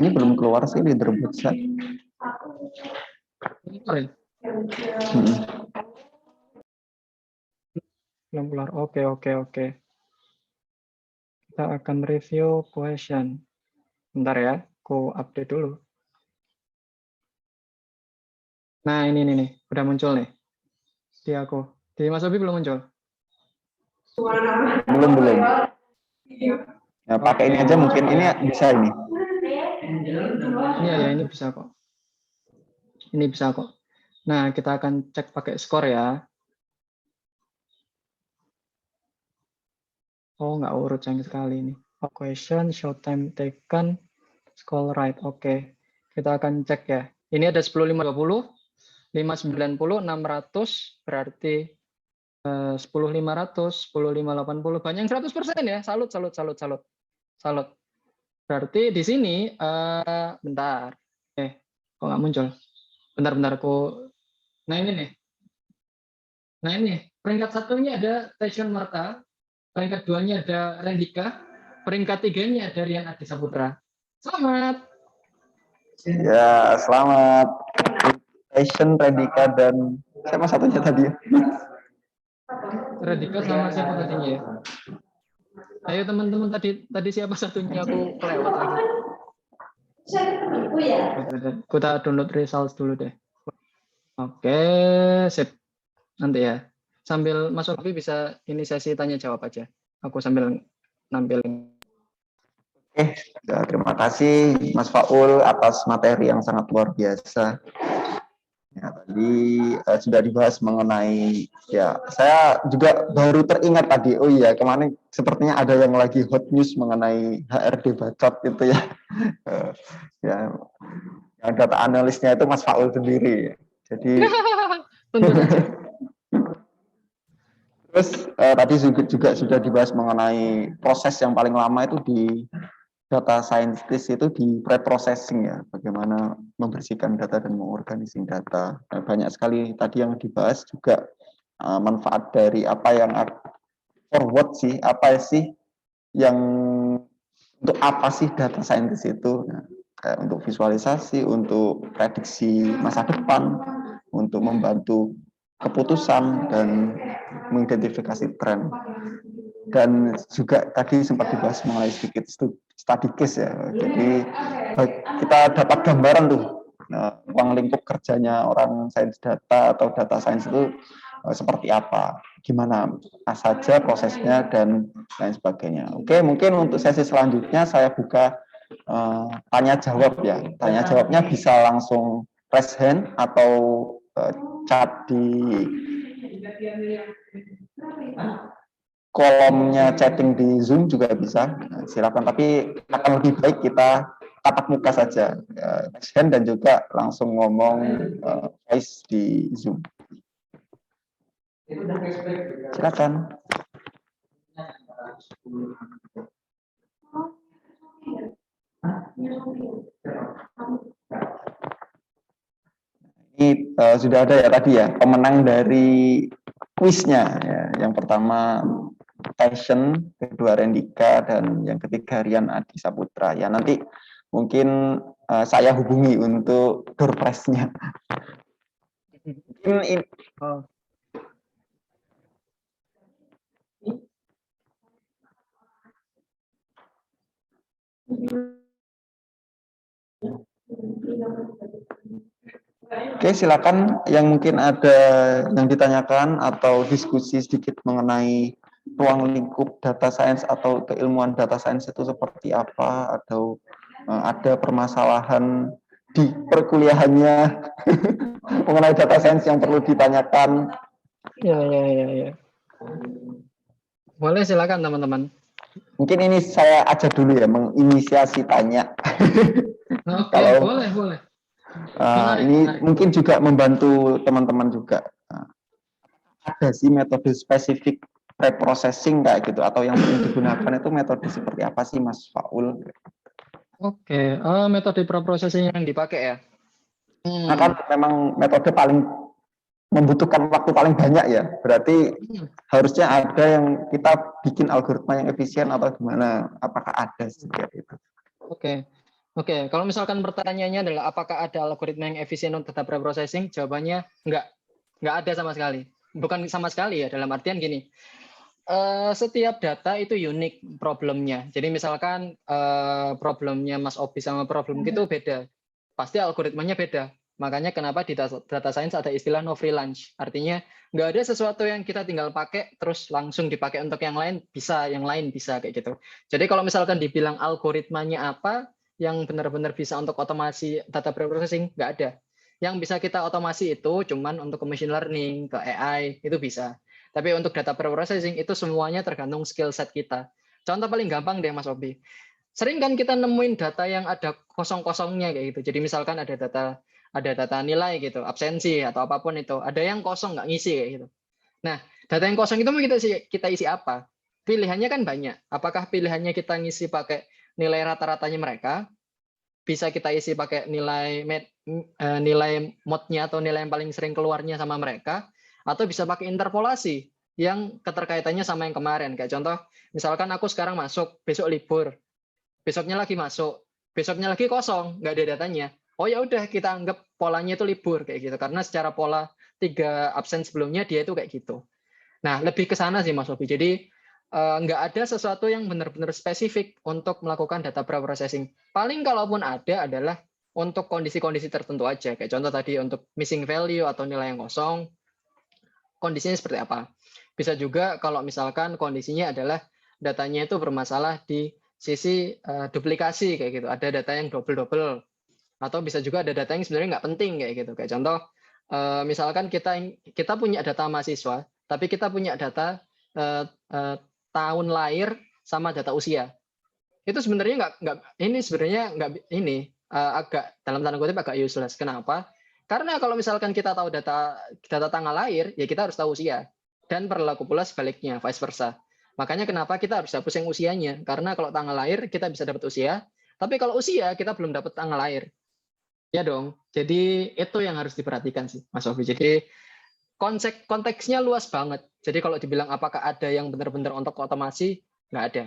Ini belum keluar sih leaderboard saya. Ini keren. belum keluar. Oke. Kita akan review question. Bentar ya, aku update dulu. Nah, ini nih, udah muncul nih. Di aku. Di Mas Obi belum muncul? Belum. Ya, pakai ini Oke. aja mungkin ini bisa ini. Iya ya, ini bisa kok. Ini bisa kok. Nah, kita akan cek pakai skor ya. Oh, nggak urut sayang sekali ini. Oh, question, show time taken, scroll right. Oke. Kita akan cek ya. Ini ada 10.520, 590, 600, berarti 10.500, 10.580, banyak yang 100% ya. Salut. Berarti di sini, bentar. Kok nggak muncul? Bentar, aku. Nah ini nih. Nah ini, peringkat satunya ada Tasyon Marta, peringkat duanya ada Rendika, peringkat tiganya ada Rian Adi Saputra. Selamat. Ya, selamat. Passion, Redika, dan siapa satunya tadi? Rendika sama siapa tadinya ya? Ayo teman-teman, tadi siapa satunya, aku kelewat lagi. Kita download results dulu deh. Oke, sip. Nanti ya. Sambil Mas Obi bisa ini sesi tanya jawab aja. Aku sambil nampilin. Ya, terima kasih Mas Faul atas materi yang sangat luar biasa. Ya, tadi sudah dibahas mengenai, ya saya juga baru teringat tadi, oh iya kemarin sepertinya ada yang lagi hot news mengenai HRD bacot gitu ya. Ya, yang data analisnya itu Mas Faul sendiri. Jadi Tentu saja. terus tadi juga sudah dibahas mengenai proses yang paling lama itu di data scientist itu di pre-processing ya, bagaimana membersihkan data dan mengorganisir data. Nah, banyak sekali tadi yang dibahas juga manfaat dari apa yang forward sih, apa sih yang untuk apa sih data scientist itu. Nah, kayak untuk visualisasi, untuk prediksi masa depan, untuk membantu keputusan dan mengidentifikasi tren. Dan juga tadi sempat dibahas mengenai sedikit study case ya. Jadi kita dapat gambaran tuh ruang lingkup kerjanya orang sains data atau data science itu seperti apa, gimana saja prosesnya dan lain sebagainya. Oke, mungkin untuk sesi selanjutnya saya buka tanya jawab ya. Tanya jawabnya bisa langsung raise hand atau chat di kolomnya chatting di Zoom juga bisa. Silakan, tapi akan lebih baik kita tatap muka saja, raise hand dan juga langsung ngomong voice di Zoom. Silakan. Ini sudah ada ya tadi ya pemenang dari kuisnya ya. Yang pertama Passion, kedua Rendika, dan yang ketiga Rian Adi Saputra. Ya nanti mungkin saya hubungi untuk door prize-nya. Oh. Oke, silakan yang mungkin ada yang ditanyakan atau diskusi sedikit mengenai ruang lingkup data science atau keilmuan data science itu seperti apa, atau ada permasalahan di perkuliahannya mengenai data science yang perlu ditanyakan. Ya. Boleh, silakan teman-teman. Mungkin ini saya ajak dulu ya, menginisiasi tanya. Oke, Kalau boleh. ini mungkin juga membantu teman-teman juga. Ada sih metode spesifik pre-processing kayak gitu, atau yang sering digunakan itu metode seperti apa sih Mas Faul? Oke, metode pre-processing yang dipakai ya. Nah kan memang metode paling membutuhkan waktu paling banyak ya, berarti harusnya ada yang kita bikin algoritma yang efisien atau gimana, apakah ada seperti itu? Oke. Kalau misalkan pertanyaannya adalah apakah ada algoritma yang efisien untuk data pre-processing, jawabannya enggak ada sama sekali. bukan sama sekali ya, dalam artian gini, setiap data itu unik problemnya. Jadi misalkan problemnya Mas Obi sama problem itu beda, pasti algoritmanya beda. Makanya kenapa di data science ada istilah no free lunch. Artinya nggak ada sesuatu yang kita tinggal pakai terus langsung dipakai untuk yang lain bisa kayak gitu. Jadi kalau misalkan dibilang algoritmanya apa yang benar-benar bisa untuk otomasi data preprocessing, nggak ada. Yang bisa kita otomasi itu cuman untuk ke machine learning, ke AI, itu bisa. Tapi untuk data preprocessing itu semuanya tergantung skill set kita. Contoh paling gampang deh Mas Obi. Sering kan kita nemuin data yang ada kosong-kosongnya kayak gitu. Jadi misalkan ada data nilai gitu, absensi atau apapun itu. Ada yang kosong nggak ngisi kayak gitu. Nah, data yang kosong itu mau kita isi apa? Pilihannya kan banyak. Apakah pilihannya kita ngisi pakai nilai rata-ratanya mereka? Bisa kita isi pakai nilai modnya atau nilai yang paling sering keluarnya sama mereka, atau bisa pakai interpolasi yang keterkaitannya sama yang kemarin. Kayak contoh, misalkan aku sekarang masuk, besok libur, besoknya lagi masuk, besoknya lagi kosong, nggak ada datanya. Oh ya udah kita anggap polanya itu libur kayak gitu, karena secara pola 3 absen sebelumnya dia itu kayak gitu. Nah, lebih ke sana sih Mas Obi. Jadi nggak ada sesuatu yang benar-benar spesifik untuk melakukan data preprocessing. Paling kalaupun ada adalah untuk kondisi-kondisi tertentu aja. Kayak contoh tadi untuk missing value atau nilai yang kosong, kondisinya seperti apa. Bisa juga kalau misalkan kondisinya adalah datanya itu bermasalah di sisi duplikasi kayak gitu. Ada data yang double-double. Atau bisa juga ada data yang sebenarnya nggak penting kayak gitu. Kayak contoh, misalkan kita punya data mahasiswa, tapi kita punya data tahun lahir sama data usia. Itu sebenarnya agak dalam tanda kutip agak useless. Kenapa? Karena kalau misalkan kita tahu data tanggal lahir, ya kita harus tahu usia. Dan berlaku pula sebaliknya, vice versa. Makanya kenapa kita harus hapus yang usianya? Karena kalau tanggal lahir kita bisa dapat usia, tapi kalau usia kita belum dapat tanggal lahir. Ya dong. Jadi itu yang harus diperhatikan sih, Mas Ovi. Jadi konteksnya luas banget. Jadi kalau dibilang apakah ada yang benar-benar untuk otomasi, nggak ada.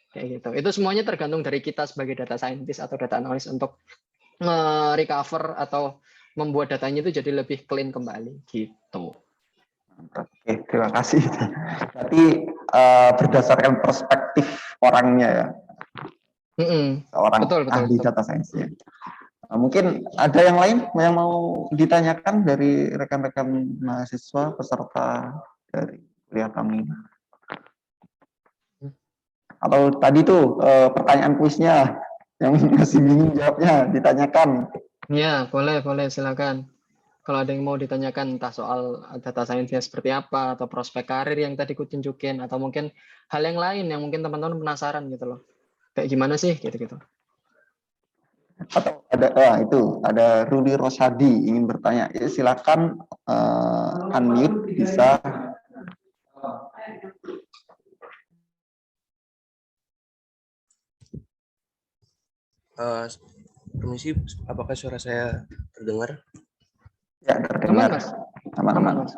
Kayak gitu. Itu semuanya tergantung dari kita sebagai data scientist atau data analis untuk recover atau membuat datanya itu jadi lebih clean kembali gitu. Oke, terima kasih. Berarti berdasarkan perspektif orangnya ya, seorang ahli data science-nya. Mungkin ada yang lain yang mau ditanyakan dari rekan-rekan mahasiswa peserta dari kuliah kami. Atau tadi tuh pertanyaan kuisnya yang masih bingung jawabnya ditanyakan. Ya, boleh silakan. Kalau ada yang mau ditanyakan entah soal data science-nya seperti apa atau prospek karir yang tadi ku tunjukin atau mungkin hal yang lain yang mungkin teman-teman penasaran gitu loh. Kayak gimana sih gitu-gitu. Atau ada Ruli Rosadi ingin bertanya. Ya, silakan unmute bisa. Permisi, apakah suara saya terdengar? Ya, terdengar. Aman, Mas.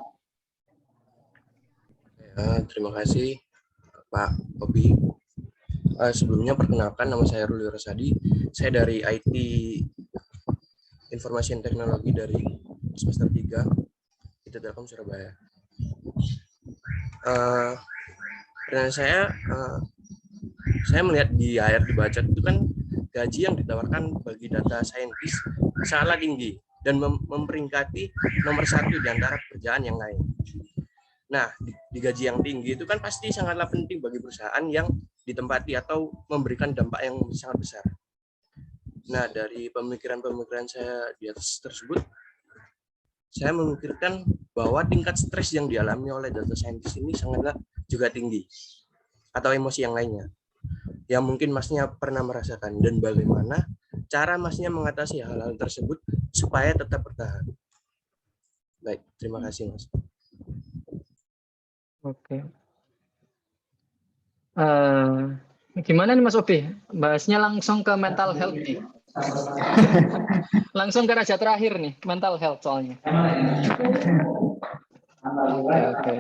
Ya, terima kasih Pak Obi. Sebelumnya perkenalkan, nama saya Ruli Rosadi. Saya dari IT Informasi dan Teknologi dari semester 3 IT Telkom Surabaya. Pertanyaan saya melihat di layar dibaca itu kan gaji yang ditawarkan bagi data scientist sangatlah tinggi dan memperingkati nomor 1 di antara pekerjaan yang lain. Nah, di gaji yang tinggi itu kan pasti sangatlah penting bagi perusahaan yang ditempati atau memberikan dampak yang sangat besar. Nah, dari pemikiran-pemikiran saya di atas tersebut, saya memikirkan bahwa tingkat stres yang dialami oleh data scientist ini sangatlah juga tinggi, atau emosi yang lainnya, yang mungkin Masnya pernah merasakan, dan bagaimana cara Masnya mengatasi hal-hal tersebut supaya tetap bertahan. Baik, terima kasih Mas. Oke. Gimana nih Mas Obi? Bahasnya langsung ke mental health nih. Langsung ke raja terakhir nih, mental health soalnya. Oke.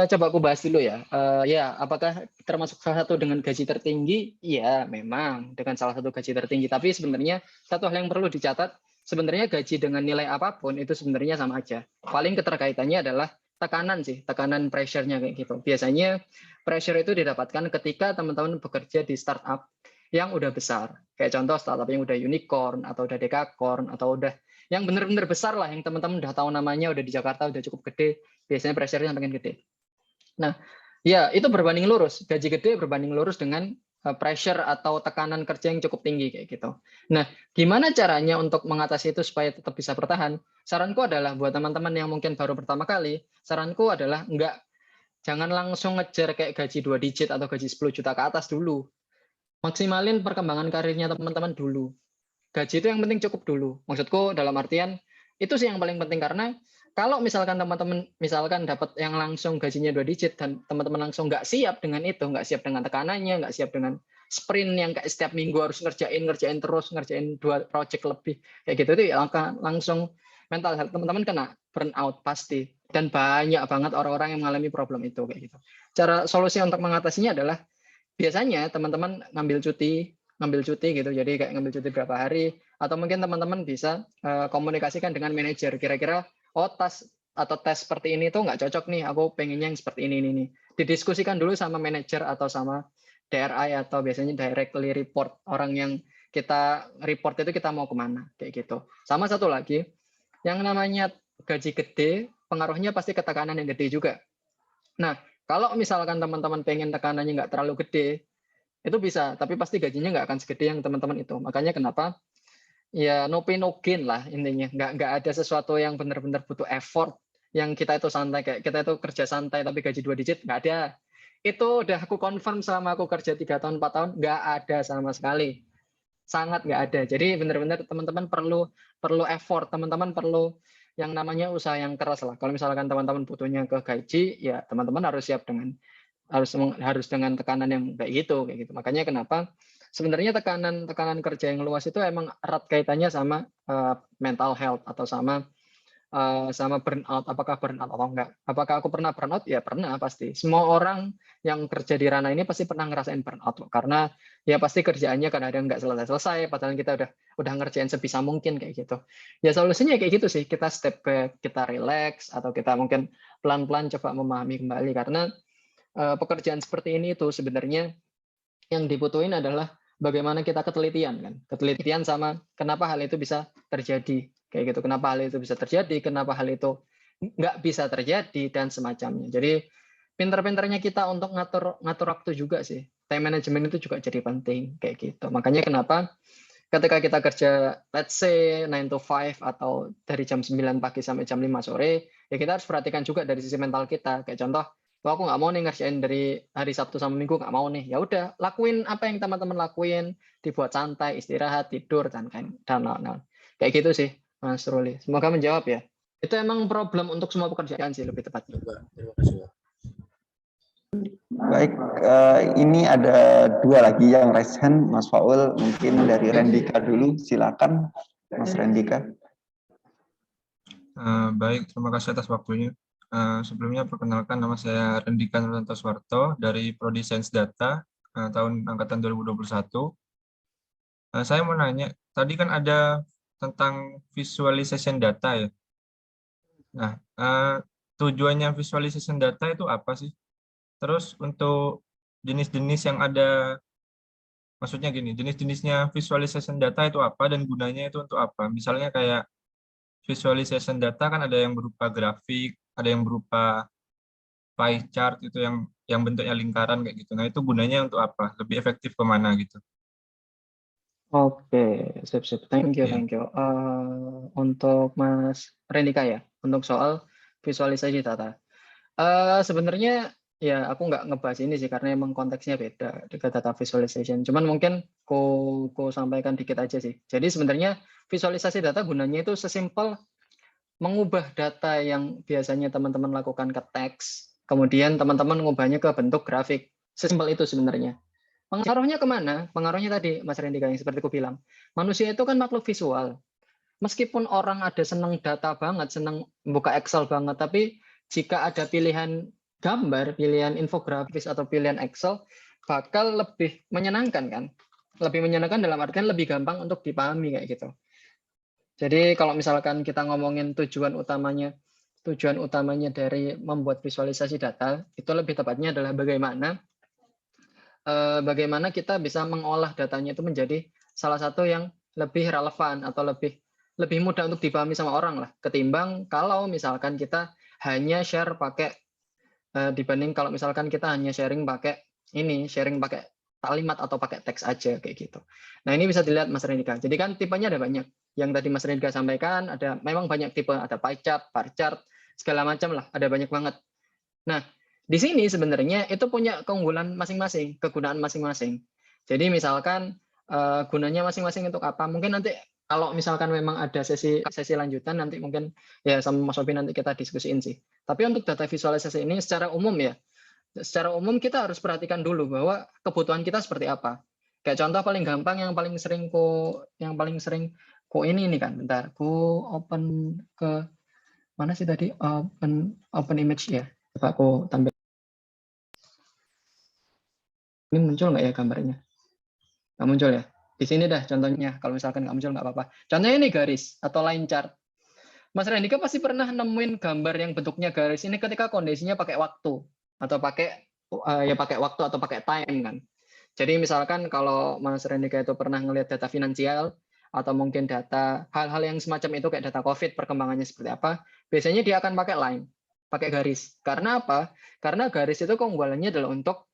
Coba aku bahas dulu ya. Ya, apakah termasuk salah satu dengan gaji tertinggi? Iya, memang dengan salah satu gaji tertinggi. Tapi sebenarnya satu hal yang perlu dicatat, sebenarnya gaji dengan nilai apapun itu sebenarnya sama aja. Paling keterkaitannya adalah tekanan sih, tekanan pressure-nya kayak gitu. Biasanya pressure itu didapatkan ketika teman-teman bekerja di startup yang udah besar. Kayak contoh startup yang udah unicorn atau udah dekakorn atau udah yang benar-benar besar lah, yang teman-teman udah tahu namanya, udah di Jakarta, udah cukup gede, biasanya pressure-nya makin gede. Nah, ya itu berbanding lurus, gaji gede berbanding lurus dengan pressure atau tekanan kerja yang cukup tinggi kayak gitu. Nah, gimana caranya untuk mengatasi itu supaya tetap bisa bertahan? Saranku adalah buat teman-teman yang mungkin baru pertama kali, saranku adalah jangan langsung ngejar kayak gaji 2 digit atau gaji 10 juta ke atas dulu. Maksimalin perkembangan karirnya teman-teman dulu. Gaji itu yang penting cukup dulu. Maksudku dalam artian itu sih yang paling penting, karena kalau misalkan teman-teman misalkan dapat yang langsung gajinya 2 digit dan teman-teman langsung nggak siap dengan itu, nggak siap dengan tekanannya, nggak siap dengan sprint yang kayak setiap minggu harus ngerjain terus, ngerjain 2 project lebih kayak gitu, itu ya langsung mental health teman-teman kena burnout pasti, dan banyak banget orang-orang yang mengalami problem itu kayak gitu. Cara solusi untuk mengatasinya adalah biasanya teman-teman ngambil cuti gitu, jadi kayak ngambil cuti berapa hari, atau mungkin teman-teman bisa komunikasikan dengan manajer, kira-kira tes seperti ini tuh nggak cocok nih, aku pengennya yang seperti ini. Didiskusikan dulu sama manajer atau sama DRI atau biasanya directly report, orang yang kita report itu kita mau kemana kayak gitu. Sama satu lagi, yang namanya gaji gede pengaruhnya pasti ke tekanan yang gede juga. Nah, kalau misalkan teman-teman pengen tekanannya nggak terlalu gede, itu bisa, tapi pasti gajinya nggak akan segede yang teman-teman itu. Makanya kenapa ya no pain no gain lah intinya. Nggak ada sesuatu yang benar-benar butuh effort, yang kita itu santai, kayak kita itu kerja santai tapi gaji 2 digit, nggak ada. Itu udah aku confirm selama aku kerja 3 tahun, 4 tahun, nggak ada sama sekali. Sangat nggak ada. Jadi benar-benar teman-teman perlu effort, teman-teman perlu yang namanya usaha yang keras lah. Kalau misalkan teman-teman butuhnya ke gaji, ya teman-teman harus siap dengan harus dengan tekanan yang kayak gitu. Makanya kenapa sebenarnya tekanan kerja yang luas itu emang erat kaitannya sama mental health atau sama burnout. Apakah burnout atau enggak? Apakah aku pernah burnout? Ya pernah pasti. Semua orang yang kerja di ranah ini pasti pernah ngerasain burnout, karena ya pasti kerjaannya kadang-kadang nggak selesai, padahal kita udah ngerjain sebisa mungkin kayak gitu. Ya solusinya kayak gitu sih, kita step back, kita relax, atau kita mungkin pelan-pelan coba memahami kembali, karena pekerjaan seperti ini itu sebenarnya yang dibutuhin adalah bagaimana kita ketelitian sama kenapa hal itu bisa terjadi kayak gitu, kenapa hal itu bisa terjadi, kenapa hal itu nggak bisa terjadi, dan semacamnya. Jadi pinter-pinternya kita untuk ngatur waktu juga sih, time management itu juga jadi penting kayak gitu. Makanya kenapa ketika kita kerja let's say 9 to 5 atau dari jam 9 pagi sampai jam 5 sore, ya kita harus perhatikan juga dari sisi mental kita. Kayak contoh, aku nggak mau nih ngerjain dari hari Sabtu sampai Minggu, nggak mau nih. Ya udah, lakuin apa yang teman-teman lakuin, dibuat santai, istirahat, tidur, dan lain-lain. Kayak gitu sih, Mas Ruli. Semoga menjawab ya. Itu emang problem untuk semua pekerjaan sih lebih tepatnya. Terima kasih, Pak. Baik, ini ada 2 lagi yang raise hand, Mas Faul, mungkin dari Rendika dulu, silakan Mas Rendika. Baik, terima kasih atas waktunya. Sebelumnya perkenalkan, nama saya Rendika Nurantoswarto dari Prodi Sains Data tahun angkatan 2021. Saya mau nanya, tadi kan ada tentang visualization data ya. Nah, tujuannya visualization data itu apa sih? Terus untuk jenis-jenis yang ada, maksudnya gini, jenis-jenisnya visualization data itu apa dan gunanya itu untuk apa? Misalnya kayak visualization data kan ada yang berupa grafik, ada yang berupa pie chart itu yang bentuknya lingkaran kayak gitu. Nah, itu gunanya untuk apa? Lebih efektif kemana gitu? Oke, sip. Thank you. Iya. Untuk Mas Rendika ya, untuk soal visualisasi data. Sebenarnya ya aku nggak ngebahas ini sih karena emang konteksnya beda dengan data visualization. Cuman mungkin ku sampaikan dikit aja sih. Jadi sebenarnya visualisasi data gunanya itu sesimpel mengubah data yang biasanya teman-teman lakukan ke teks, kemudian teman-teman mengubahnya ke bentuk grafik. Sesimpel itu sebenarnya. Pengaruhnya kemana? Pengaruhnya tadi Mas Rendika yang seperti aku bilang. Manusia itu kan makhluk visual. Meskipun orang ada senang data banget, senang buka Excel banget, tapi jika ada pilihan gambar, pilihan infografis atau pilihan Excel, bakal lebih menyenangkan kan? Lebih menyenangkan dalam artian lebih gampang untuk dipahami kayak gitu. Jadi kalau misalkan kita ngomongin tujuan utamanya dari membuat visualisasi data, itu lebih tepatnya adalah bagaimana kita bisa mengolah datanya itu menjadi salah satu yang lebih relevan atau lebih mudah untuk dipahami sama orang lah, ketimbang kalau misalkan kita hanya share pakai dibanding kalau misalkan kita hanya sharing pakai kalimat atau pakai teks aja kayak gitu. Nah, ini bisa dilihat Mas Rendika. Jadi kan tipenya ada banyak. Yang tadi Mas Rendika sampaikan ada memang banyak tipe, ada pie chart, bar chart, segala macam lah, ada banyak banget. Nah, di sini sebenarnya itu punya keunggulan masing-masing, kegunaan masing-masing. Jadi misalkan gunanya masing-masing untuk apa? Mungkin nanti kalau misalkan memang ada sesi lanjutan nanti mungkin ya sama Mas Obi nanti kita diskusiin sih. Tapi untuk data visualisasi ini secara umum kita harus perhatikan dulu bahwa kebutuhan kita seperti apa. Kayak contoh paling gampang yang paling sering ini kan, bentar, open ke mana sih tadi, open image ya. Coba aku tampil. Ini muncul nggak ya gambarnya? Nggak muncul ya? Di sini dah contohnya. Kalau misalkan nggak muncul nggak apa-apa. Contohnya ini garis atau line chart. Mas Rendika pasti pernah nemuin gambar yang bentuknya garis ini ketika kondisinya pakai waktu atau pakai waktu atau pakai time kan. Jadi misalkan kalau Mas Rendika itu pernah ngelihat data finansial atau mungkin data hal-hal yang semacam itu kayak data COVID perkembangannya seperti apa, biasanya dia akan pakai line, pakai garis. Karena apa? Karena garis itu keunggulannya adalah untuk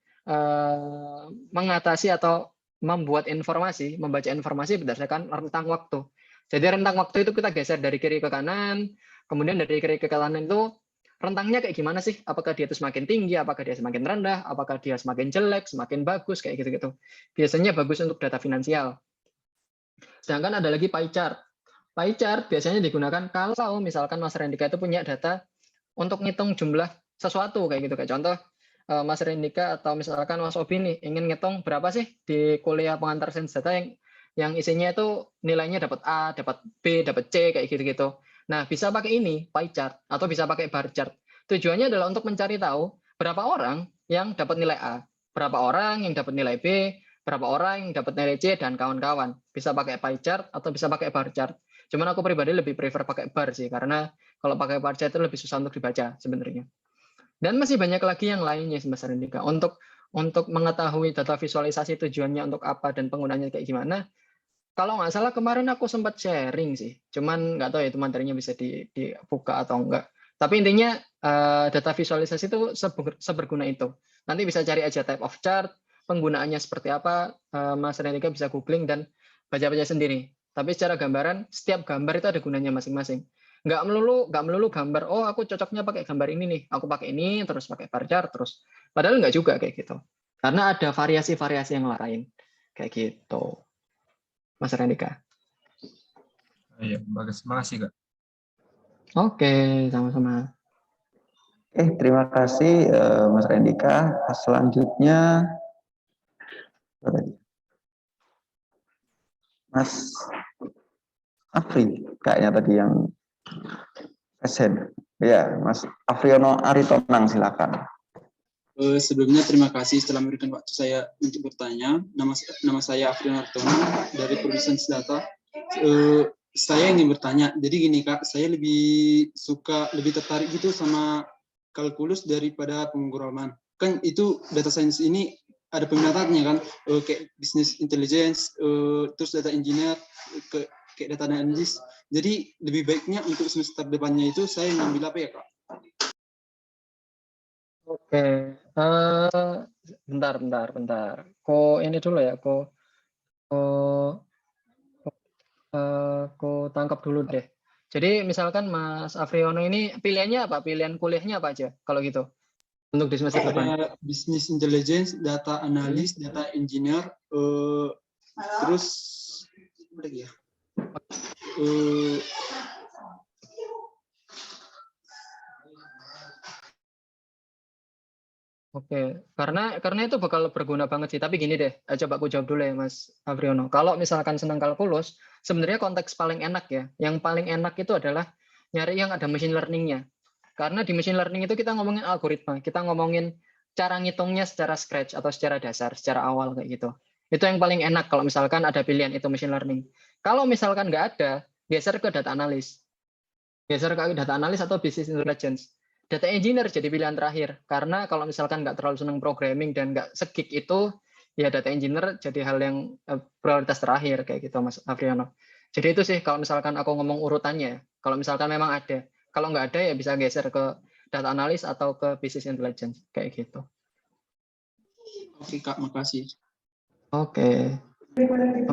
mengatasi atau membaca informasi berdasarkan rentang waktu. Jadi rentang waktu itu kita geser dari kiri ke kanan, kemudian dari kiri ke kanan itu rentangnya kayak gimana sih? Apakah dia itu semakin tinggi, apakah dia semakin rendah, apakah dia semakin jelek, semakin bagus, kayak gitu-gitu. Biasanya bagus untuk data finansial. Sedangkan ada lagi pie chart. Pie chart biasanya digunakan kalau misalkan Mas Rendika itu punya data untuk ngitung jumlah sesuatu, kayak gitu. Kayak contoh, Mas Rendika atau misalkan Mas Obi nih ingin ngitung berapa sih di kuliah pengantar sains data yang isinya itu nilainya dapat A, dapat B, dapat C, kayak gitu-gitu. Nah, bisa pakai ini, pie chart, atau bisa pakai bar chart. Tujuannya adalah untuk mencari tahu berapa orang yang dapat nilai A, berapa orang yang dapat nilai B, berapa orang yang dapat nilai C, dan kawan-kawan. Bisa pakai pie chart atau bisa pakai bar chart. Cuman aku pribadi lebih prefer pakai bar sih, karena kalau pakai bar chart itu lebih susah untuk dibaca sebenarnya. Dan masih banyak lagi yang lainnya, Mas Rendika. Untuk mengetahui data visualisasi tujuannya untuk apa dan penggunanya kayak gimana, kalau nggak salah kemarin aku sempat sharing sih, cuman nggak tahu ya itu materinya bisa dibuka atau enggak. Tapi intinya data visualisasi itu seberguna itu. Nanti bisa cari aja type of chart, penggunaannya seperti apa, Mas Rendika bisa googling dan baca-baca sendiri. Tapi secara gambaran, setiap gambar itu ada gunanya masing-masing. Nggak melulu gambar, oh aku cocoknya pakai gambar ini nih, aku pakai ini, terus pakai bar chart, terus. Padahal nggak juga kayak gitu. Karena ada variasi-variasi yang lain. Kayak gitu. Mas Rendika. Iya, bagus. Makasih, Kak. Oke, sama-sama. Terima kasih Mas Rendika. Selanjutnya Mas Afri, kayaknya tadi yang present. Ya, Mas Afriono Aritonang, silakan. Sebelumnya terima kasih telah memberikan waktu saya untuk bertanya. Nama saya Afriono Aritonang dari Produsen Data. Saya ingin bertanya, jadi gini Kak, saya lebih tertarik gitu sama kalkulus daripada pemrograman. Kan itu data science ini ada peminatannya kan, kayak business intelligence, terus data engineer, kayak data analysis. Jadi lebih baiknya untuk semester depannya itu saya ngambil apa ya Kak? Oke, bentar. Ini dulu ya, aku tangkap dulu deh. Jadi misalkan Mas Afriono ini pilihannya apa? Pilihan kuliahnya apa aja kalau gitu? Untuk di semester depan. Ada business intelligence, data analis, data engineer, terus apa lagi ya? Oke, karena itu bakal berguna banget sih. Tapi gini deh, coba aku jawab dulu ya Mas Afriono. Kalau misalkan senang kalkulus, sebenarnya konteks paling enak ya. Yang paling enak itu adalah nyari yang ada machine learning-nya. Karena di machine learning itu kita ngomongin algoritma, kita ngomongin cara ngitungnya secara scratch atau secara dasar, secara awal kayak gitu. Itu yang paling enak kalau misalkan ada pilihan itu machine learning. Kalau misalkan nggak ada, geser ke data analis. Geser ke data analis atau business intelligence. Data engineer jadi pilihan terakhir, karena kalau misalkan nggak terlalu senang programming dan nggak segik itu, ya data engineer jadi hal yang prioritas terakhir, kayak gitu Mas Afriano. Jadi itu sih kalau misalkan aku ngomong urutannya, kalau misalkan memang ada. Kalau nggak ada ya bisa geser ke data analis atau ke business intelligence, kayak gitu. Oke Kak, makasih. Oke.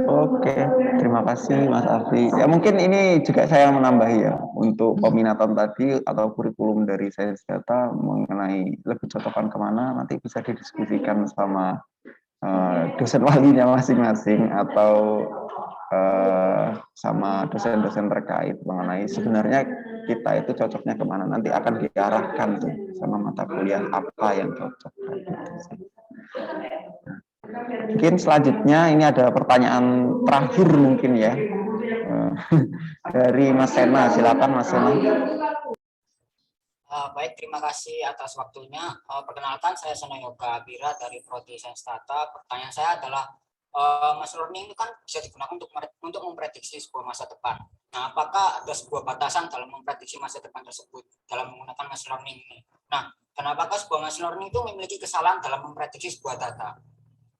Oke, terima kasih Mas Afri. Ya mungkin ini juga saya menambahi ya untuk peminatan tadi atau kurikulum dari sains data mengenai lebih cocokan kemana nanti bisa didiskusikan sama dosen walinya masing-masing atau sama dosen-dosen terkait mengenai sebenarnya kita itu cocoknya kemana, nanti akan diarahkan tuh sama mata kuliah apa yang cocok. Mungkin selanjutnya ini ada pertanyaan terakhir mungkin ya dari Mas Sena. Silakan Mas Sena. Baik, terima kasih atas waktunya. Perkenalkan, saya Sena Yoga Abira dari Prodi Sains Data. Pertanyaan saya adalah, machine learning itu kan bisa digunakan untuk memprediksi sebuah masa depan. Nah, apakah ada sebuah batasan dalam memprediksi masa depan tersebut dalam menggunakan machine learning ini? Nah, kenapakah sebuah machine learning itu memiliki kesalahan dalam memprediksi sebuah data?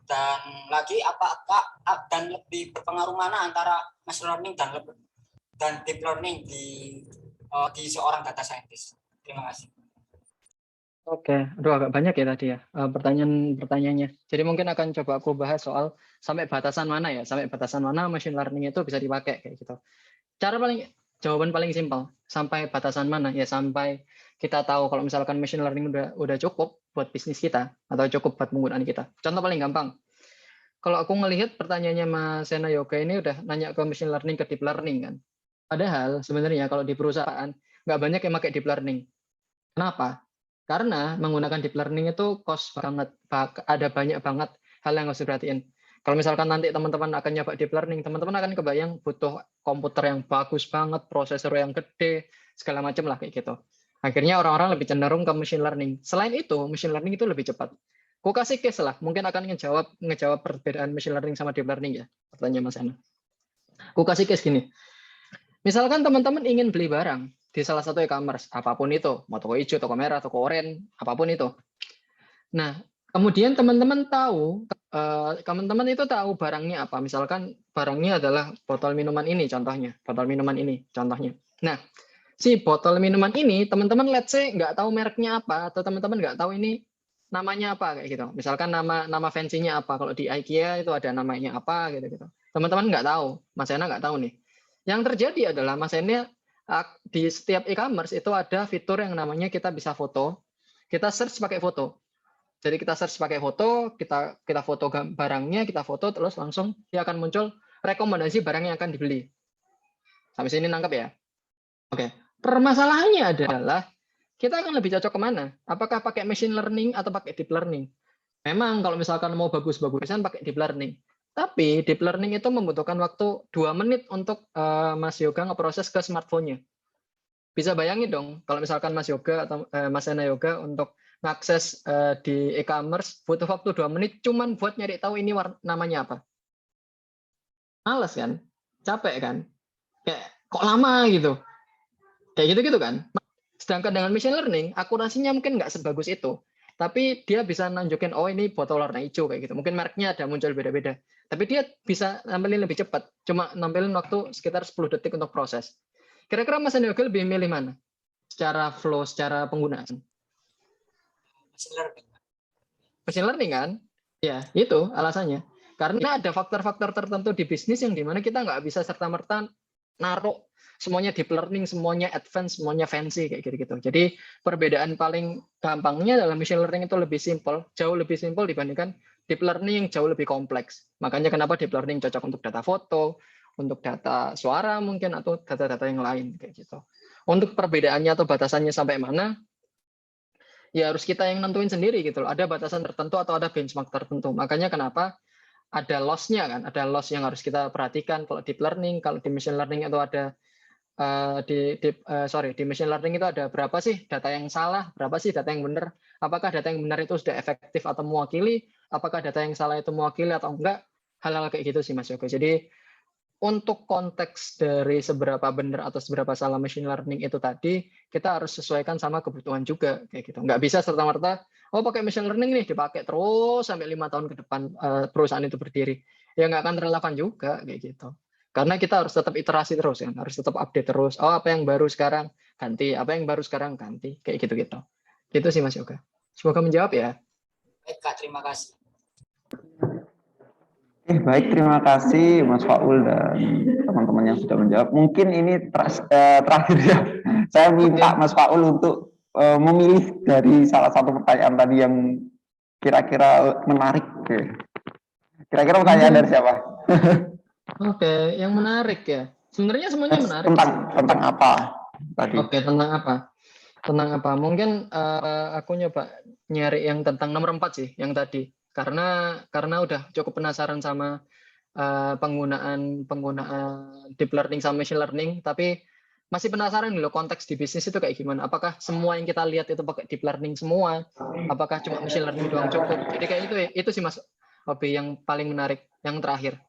Dan lagi, apakah dan lebih berpengaruh mana antara machine learning dan deep learning di seorang data scientist? Terima kasih. Oke, aduh agak banyak ya tadi ya pertanyaannya. Jadi mungkin akan coba aku bahas soal sampai batasan mana machine learning itu bisa dipakai kayak gitu. Jawaban paling simpel, sampai batasan mana ya, sampai kita tahu kalau misalkan machine learning udah cukup buat bisnis kita atau cukup buat penggunaan kita. Contoh paling gampang. Kalau aku ngelihat pertanyaannya Mas Sena Yoga ini udah nanya ke machine learning ke deep learning kan. Padahal sebenarnya kalau di perusahaan nggak banyak yang pakai deep learning. Kenapa? Karena menggunakan deep learning itu cost banget, ada banyak banget hal yang harus diperhatiin. Kalau misalkan nanti teman-teman akan nyoba deep learning, teman-teman akan kebayang butuh komputer yang bagus banget, prosesor yang gede, segala macam lah kayak gitu. Akhirnya orang-orang lebih cenderung ke machine learning. Selain itu, machine learning itu lebih cepat. Aku kasih case lah, mungkin akan ngejawab perbedaan machine learning sama deep learning ya, pertanyaan Mas Ana. Aku kasih case gini. Misalkan teman-teman ingin beli barang di salah satu e-commerce, apapun itu, mau toko hijau, toko merah, toko oranye, apapun itu. Nah, kemudian teman-teman itu tahu barangnya apa. Misalkan barangnya adalah botol minuman ini contohnya, Nah, si botol minuman ini teman-teman let's say nggak tahu mereknya apa, atau teman-teman nggak tahu ini namanya apa kayak gitu. Misalkan nama fancy-nya apa. Kalau di IKEA itu ada namanya apa gitu. Teman-teman nggak tahu, Mas Ena nggak tahu nih. Yang terjadi adalah Mas Ena di setiap e-commerce itu ada fitur yang namanya kita bisa foto. Kita search pakai foto. Jadi kita search pakai foto, kita foto barangnya, kita foto terus langsung dia akan muncul rekomendasi barang yang akan dibeli. Sampai sini nangkep ya? Oke. Permasalahannya adalah kita akan lebih cocok kemana? Apakah pakai machine learning atau pakai deep learning? Memang kalau misalkan mau bagus-bagusan pakai deep learning. Tapi deep learning itu membutuhkan waktu 2 menit untuk Mas Yoga ngeproses ke smartphone-nya. Bisa bayangin dong kalau misalkan Mas Yoga atau Mas Sena Yoga untuk ngakses di e-commerce butuh waktu 2 menit cuman buat nyari tahu ini namanya apa. Males kan? Capek kan? Kayak kok lama gitu. Kayak gitu-gitu kan? Sedangkan dengan machine learning, akurasinya mungkin nggak sebagus itu. Tapi dia bisa nunjukin, oh ini botol warna hijau kayak gitu. Mungkin mereknya ada muncul beda-beda. Tapi dia bisa nampilin lebih cepat. Cuma nampilin waktu sekitar 10 detik untuk proses. Kira-kira Mas Yoga lebih milih mana? Secara flow, secara penggunaan? Machine learning kan? Ya, itu alasannya. Karena ada faktor-faktor tertentu di bisnis yang dimana kita nggak bisa serta-merta naruh semuanya deep learning, semuanya advance, semuanya fancy kayak gitu-gitu. Jadi perbedaan paling gampangnya dalam machine learning itu lebih simple, jauh lebih simple dibandingkan deep learning yang jauh lebih kompleks. Makanya kenapa deep learning cocok untuk data foto, untuk data suara mungkin, atau data-data yang lain kayak gitu. Untuk perbedaannya atau batasannya sampai mana, ya harus kita yang nentuin sendiri gitu loh. Ada batasan tertentu atau ada benchmark tertentu. Makanya kenapa ada loss-nya kan, ada loss yang harus kita perhatikan kalau deep learning, kalau di machine learning itu ada di machine learning itu ada berapa sih data yang salah, berapa sih data yang benar, apakah data yang benar itu sudah efektif atau mewakili, apakah data yang salah itu mewakili atau enggak, hal-hal kayak gitu sih Mas Yoga. Jadi untuk konteks dari seberapa benar atau seberapa salah machine learning itu tadi, kita harus sesuaikan sama kebutuhan juga kayak gitu. Nggak bisa serta-merta, oh pakai machine learning nih dipakai terus sampai 5 tahun ke depan perusahaan itu berdiri. Ya nggak akan relevan juga kayak gitu. Karena kita harus tetap iterasi terus ya, harus tetap update terus. Oh apa yang baru sekarang ganti, apa yang baru sekarang ganti, kayak gitu-gitu. Gitu sih Mas Yoga. Semoga menjawab ya. Baik Kak, terima kasih. Baik, terima kasih Mas Faul dan teman-teman yang sudah menjawab. Mungkin ini terakhir ya. Saya minta Mas Faul untuk memilih dari salah satu pertanyaan tadi yang kira-kira menarik. Kira-kira pertanyaan dari siapa? Oke, yang menarik ya. Sebenarnya semuanya menarik. Tentang apa tadi? Oke, tentang apa? Tentang apa? Mungkin aku nyoba nyari yang tentang nomor 4 sih, yang tadi. Karena udah cukup penasaran sama penggunaan deep learning sama machine learning, tapi masih penasaran loh konteks di bisnis itu kayak gimana. Apakah semua yang kita lihat itu pakai deep learning semua? Apakah cuma machine learning doang cukup? Jadi kayak itu sih Mas Hobi yang paling menarik, yang terakhir.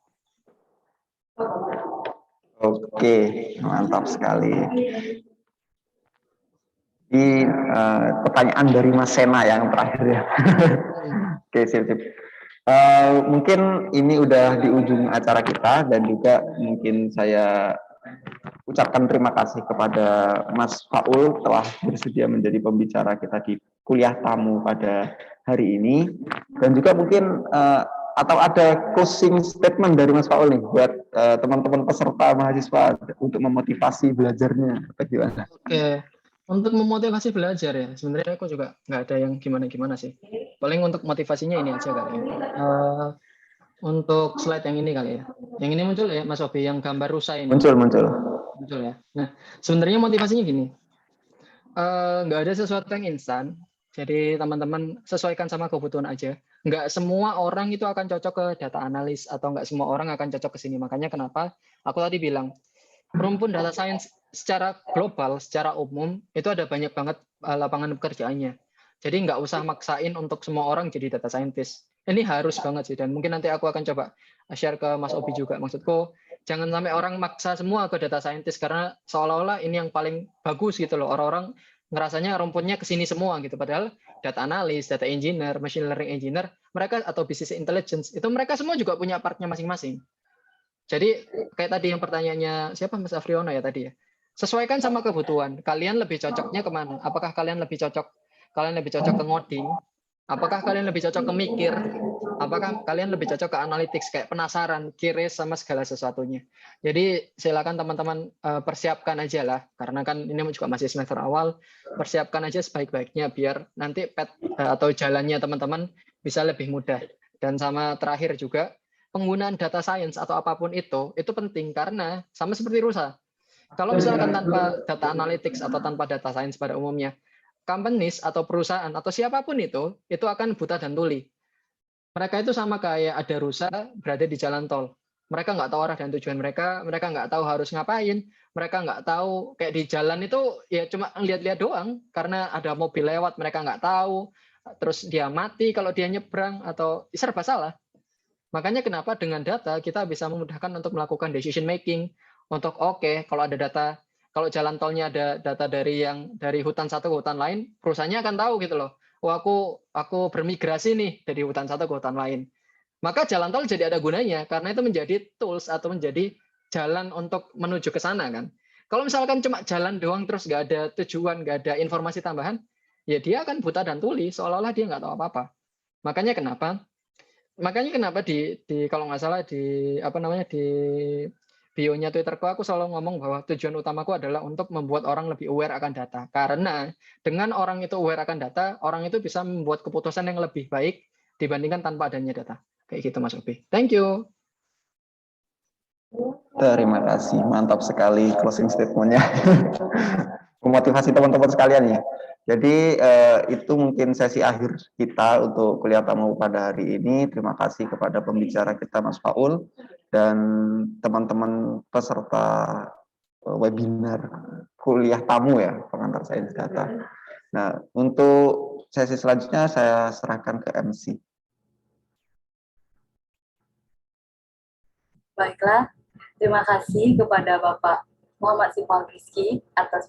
Oke, mantap sekali. Ini pertanyaan dari Mas Sena yang terakhir ya. Oke, sip. Mungkin ini udah di ujung acara kita dan juga mungkin saya ucapkan terima kasih kepada Mas Faul telah bersedia menjadi pembicara kita di kuliah tamu pada hari ini, dan juga mungkin atau ada closing statement dari Mas Faul nih buat teman-teman peserta mahasiswa untuk memotivasi belajarnya atau gimana? Oke. Untuk memotivasi belajar ya, sebenarnya aku juga nggak ada yang gimana-gimana sih. Paling untuk motivasinya ini aja kali ya. Untuk slide yang ini kali ya. Yang ini muncul ya, Mas Obi, yang gambar rusa ini. Muncul ya. Nah, sebenarnya motivasinya gini. Nggak ada sesuatu yang instan. Jadi teman-teman sesuaikan sama kebutuhan aja. Nggak semua orang itu akan cocok ke data analis atau nggak semua orang akan cocok ke sini. Makanya kenapa aku tadi bilang rumpun data science secara global, secara umum, itu ada banyak banget lapangan pekerjaannya. Jadi nggak usah maksain untuk semua orang jadi data scientist. Ini harus banget sih, dan mungkin nanti aku akan coba share ke Mas Obi juga. Maksudku, jangan sampai orang maksa semua ke data scientist, karena seolah-olah ini yang paling bagus gitu loh. Orang-orang ngerasanya rumputnya ke sini semua gitu. Padahal data analis, data engineer, machine learning engineer, mereka atau business intelligence, itu mereka semua juga punya partnya masing-masing. Jadi kayak tadi yang pertanyaannya siapa Mas Afriono ya tadi ya. Sesuaikan sama kebutuhan. Kalian lebih cocoknya kemana? Apakah kalian lebih cocok ke ngoding? Apakah kalian lebih cocok ke mikir? Apakah kalian lebih cocok ke analytics kayak penasaran, curious sama segala sesuatunya? Jadi silakan teman-teman persiapkan aja lah, karena kan ini juga masih semester awal. Persiapkan aja sebaik-baiknya biar nanti atau jalannya teman-teman bisa lebih mudah. Dan sama terakhir juga, penggunaan data science atau apapun itu penting karena sama seperti rusa. Kalau misalkan tanpa data analytics atau tanpa data science pada umumnya, companies atau perusahaan atau siapapun itu akan buta dan tuli. Mereka itu sama kayak ada rusa berada di jalan tol. Mereka nggak tahu arah dan tujuan mereka nggak tahu harus ngapain, mereka nggak tahu kayak di jalan itu ya cuma lihat-lihat doang karena ada mobil lewat mereka nggak tahu, terus dia mati kalau dia nyebrang atau serba salah. Makanya kenapa dengan data kita bisa memudahkan untuk melakukan decision making. Untuk kalau ada data, kalau jalan tolnya ada data dari hutan satu ke hutan lain, perusahaannya akan tahu gitu loh. Oh aku bermigrasi nih dari hutan satu ke hutan lain. Maka jalan tol jadi ada gunanya karena itu menjadi tools atau menjadi jalan untuk menuju ke sana kan. Kalau misalkan cuma jalan doang terus nggak ada tujuan, nggak ada informasi tambahan, ya dia akan buta dan tuli seolah-olah dia nggak tahu apa-apa. Makanya kenapa di kalau nggak salah di bio-nya Twitterku aku selalu ngomong bahwa tujuan utamaku adalah untuk membuat orang lebih aware akan data. Karena dengan orang itu aware akan data, orang itu bisa membuat keputusan yang lebih baik dibandingkan tanpa adanya data. Kayak gitu Mas Obi. Thank you. Terima kasih, mantap sekali closing statement-nya. Memotivasi teman-teman sekalian ya. Jadi itu mungkin sesi akhir kita untuk kuliah tamu pada hari ini. Terima kasih kepada pembicara kita Mas Faul dan teman-teman peserta webinar kuliah tamu ya, pengantar sains data. Nah, untuk sesi selanjutnya saya serahkan ke MC. Baiklah, Terima kasih kepada Bapak Muhammad Sifal Rizky atas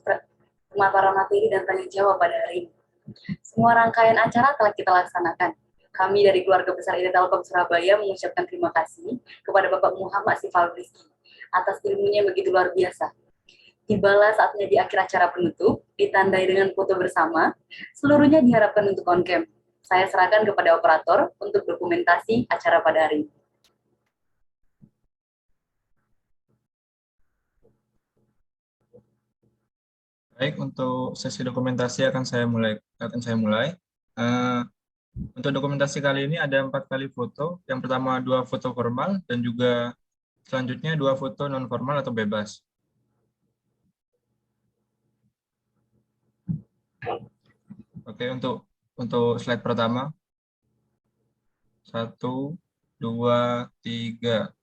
pemaparan materi dan tanya jawab pada hari ini. Semua rangkaian acara telah kita laksanakan. Kami dari keluarga besar IT Telkom Surabaya mengucapkan terima kasih kepada Bapak Muhammad Sifal Rizky atas ilmunya yang begitu luar biasa. Tibalah saatnya di akhir acara penutup, ditandai dengan foto bersama, seluruhnya diharapkan untuk on-cam. Saya serahkan kepada operator untuk dokumentasi acara pada hari ini. Baik, untuk sesi dokumentasi akan saya mulai. Untuk dokumentasi kali ini ada 4 kali foto. Yang pertama 2 foto formal dan juga selanjutnya 2 foto non formal atau bebas. Oke, untuk slide pertama. 1, 2, 3.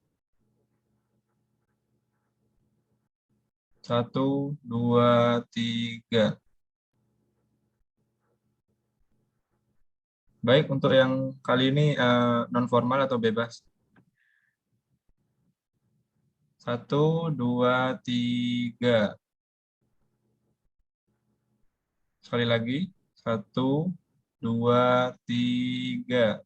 1, 2, 3. Baik, untuk yang kali ini non formal atau bebas. 1, 2, 3. Sekali lagi. 1, 2, 3.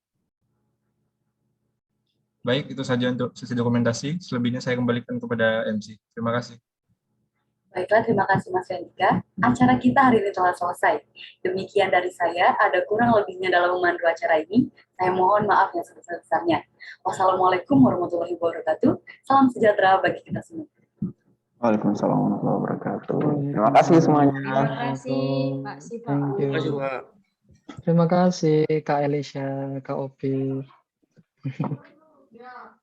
Baik, itu saja untuk sesi dokumentasi. Selebihnya saya kembalikan kepada MC. Terima kasih. Baiklah, terima kasih Mas Yandika. Acara kita hari ini telah selesai. Demikian dari saya, ada kurang lebihnya dalam memandu acara ini. Saya mohon maaf yang sebesar-besarnya. Wassalamualaikum warahmatullahi wabarakatuh. Salam sejahtera bagi kita semua. Waalaikumsalam warahmatullahi wabarakatuh. Terima kasih semuanya. Terima kasih Pak Siva. Thank you. Terima kasih, Pak. Terima kasih Kak Elisha, Kak Opi. Ya.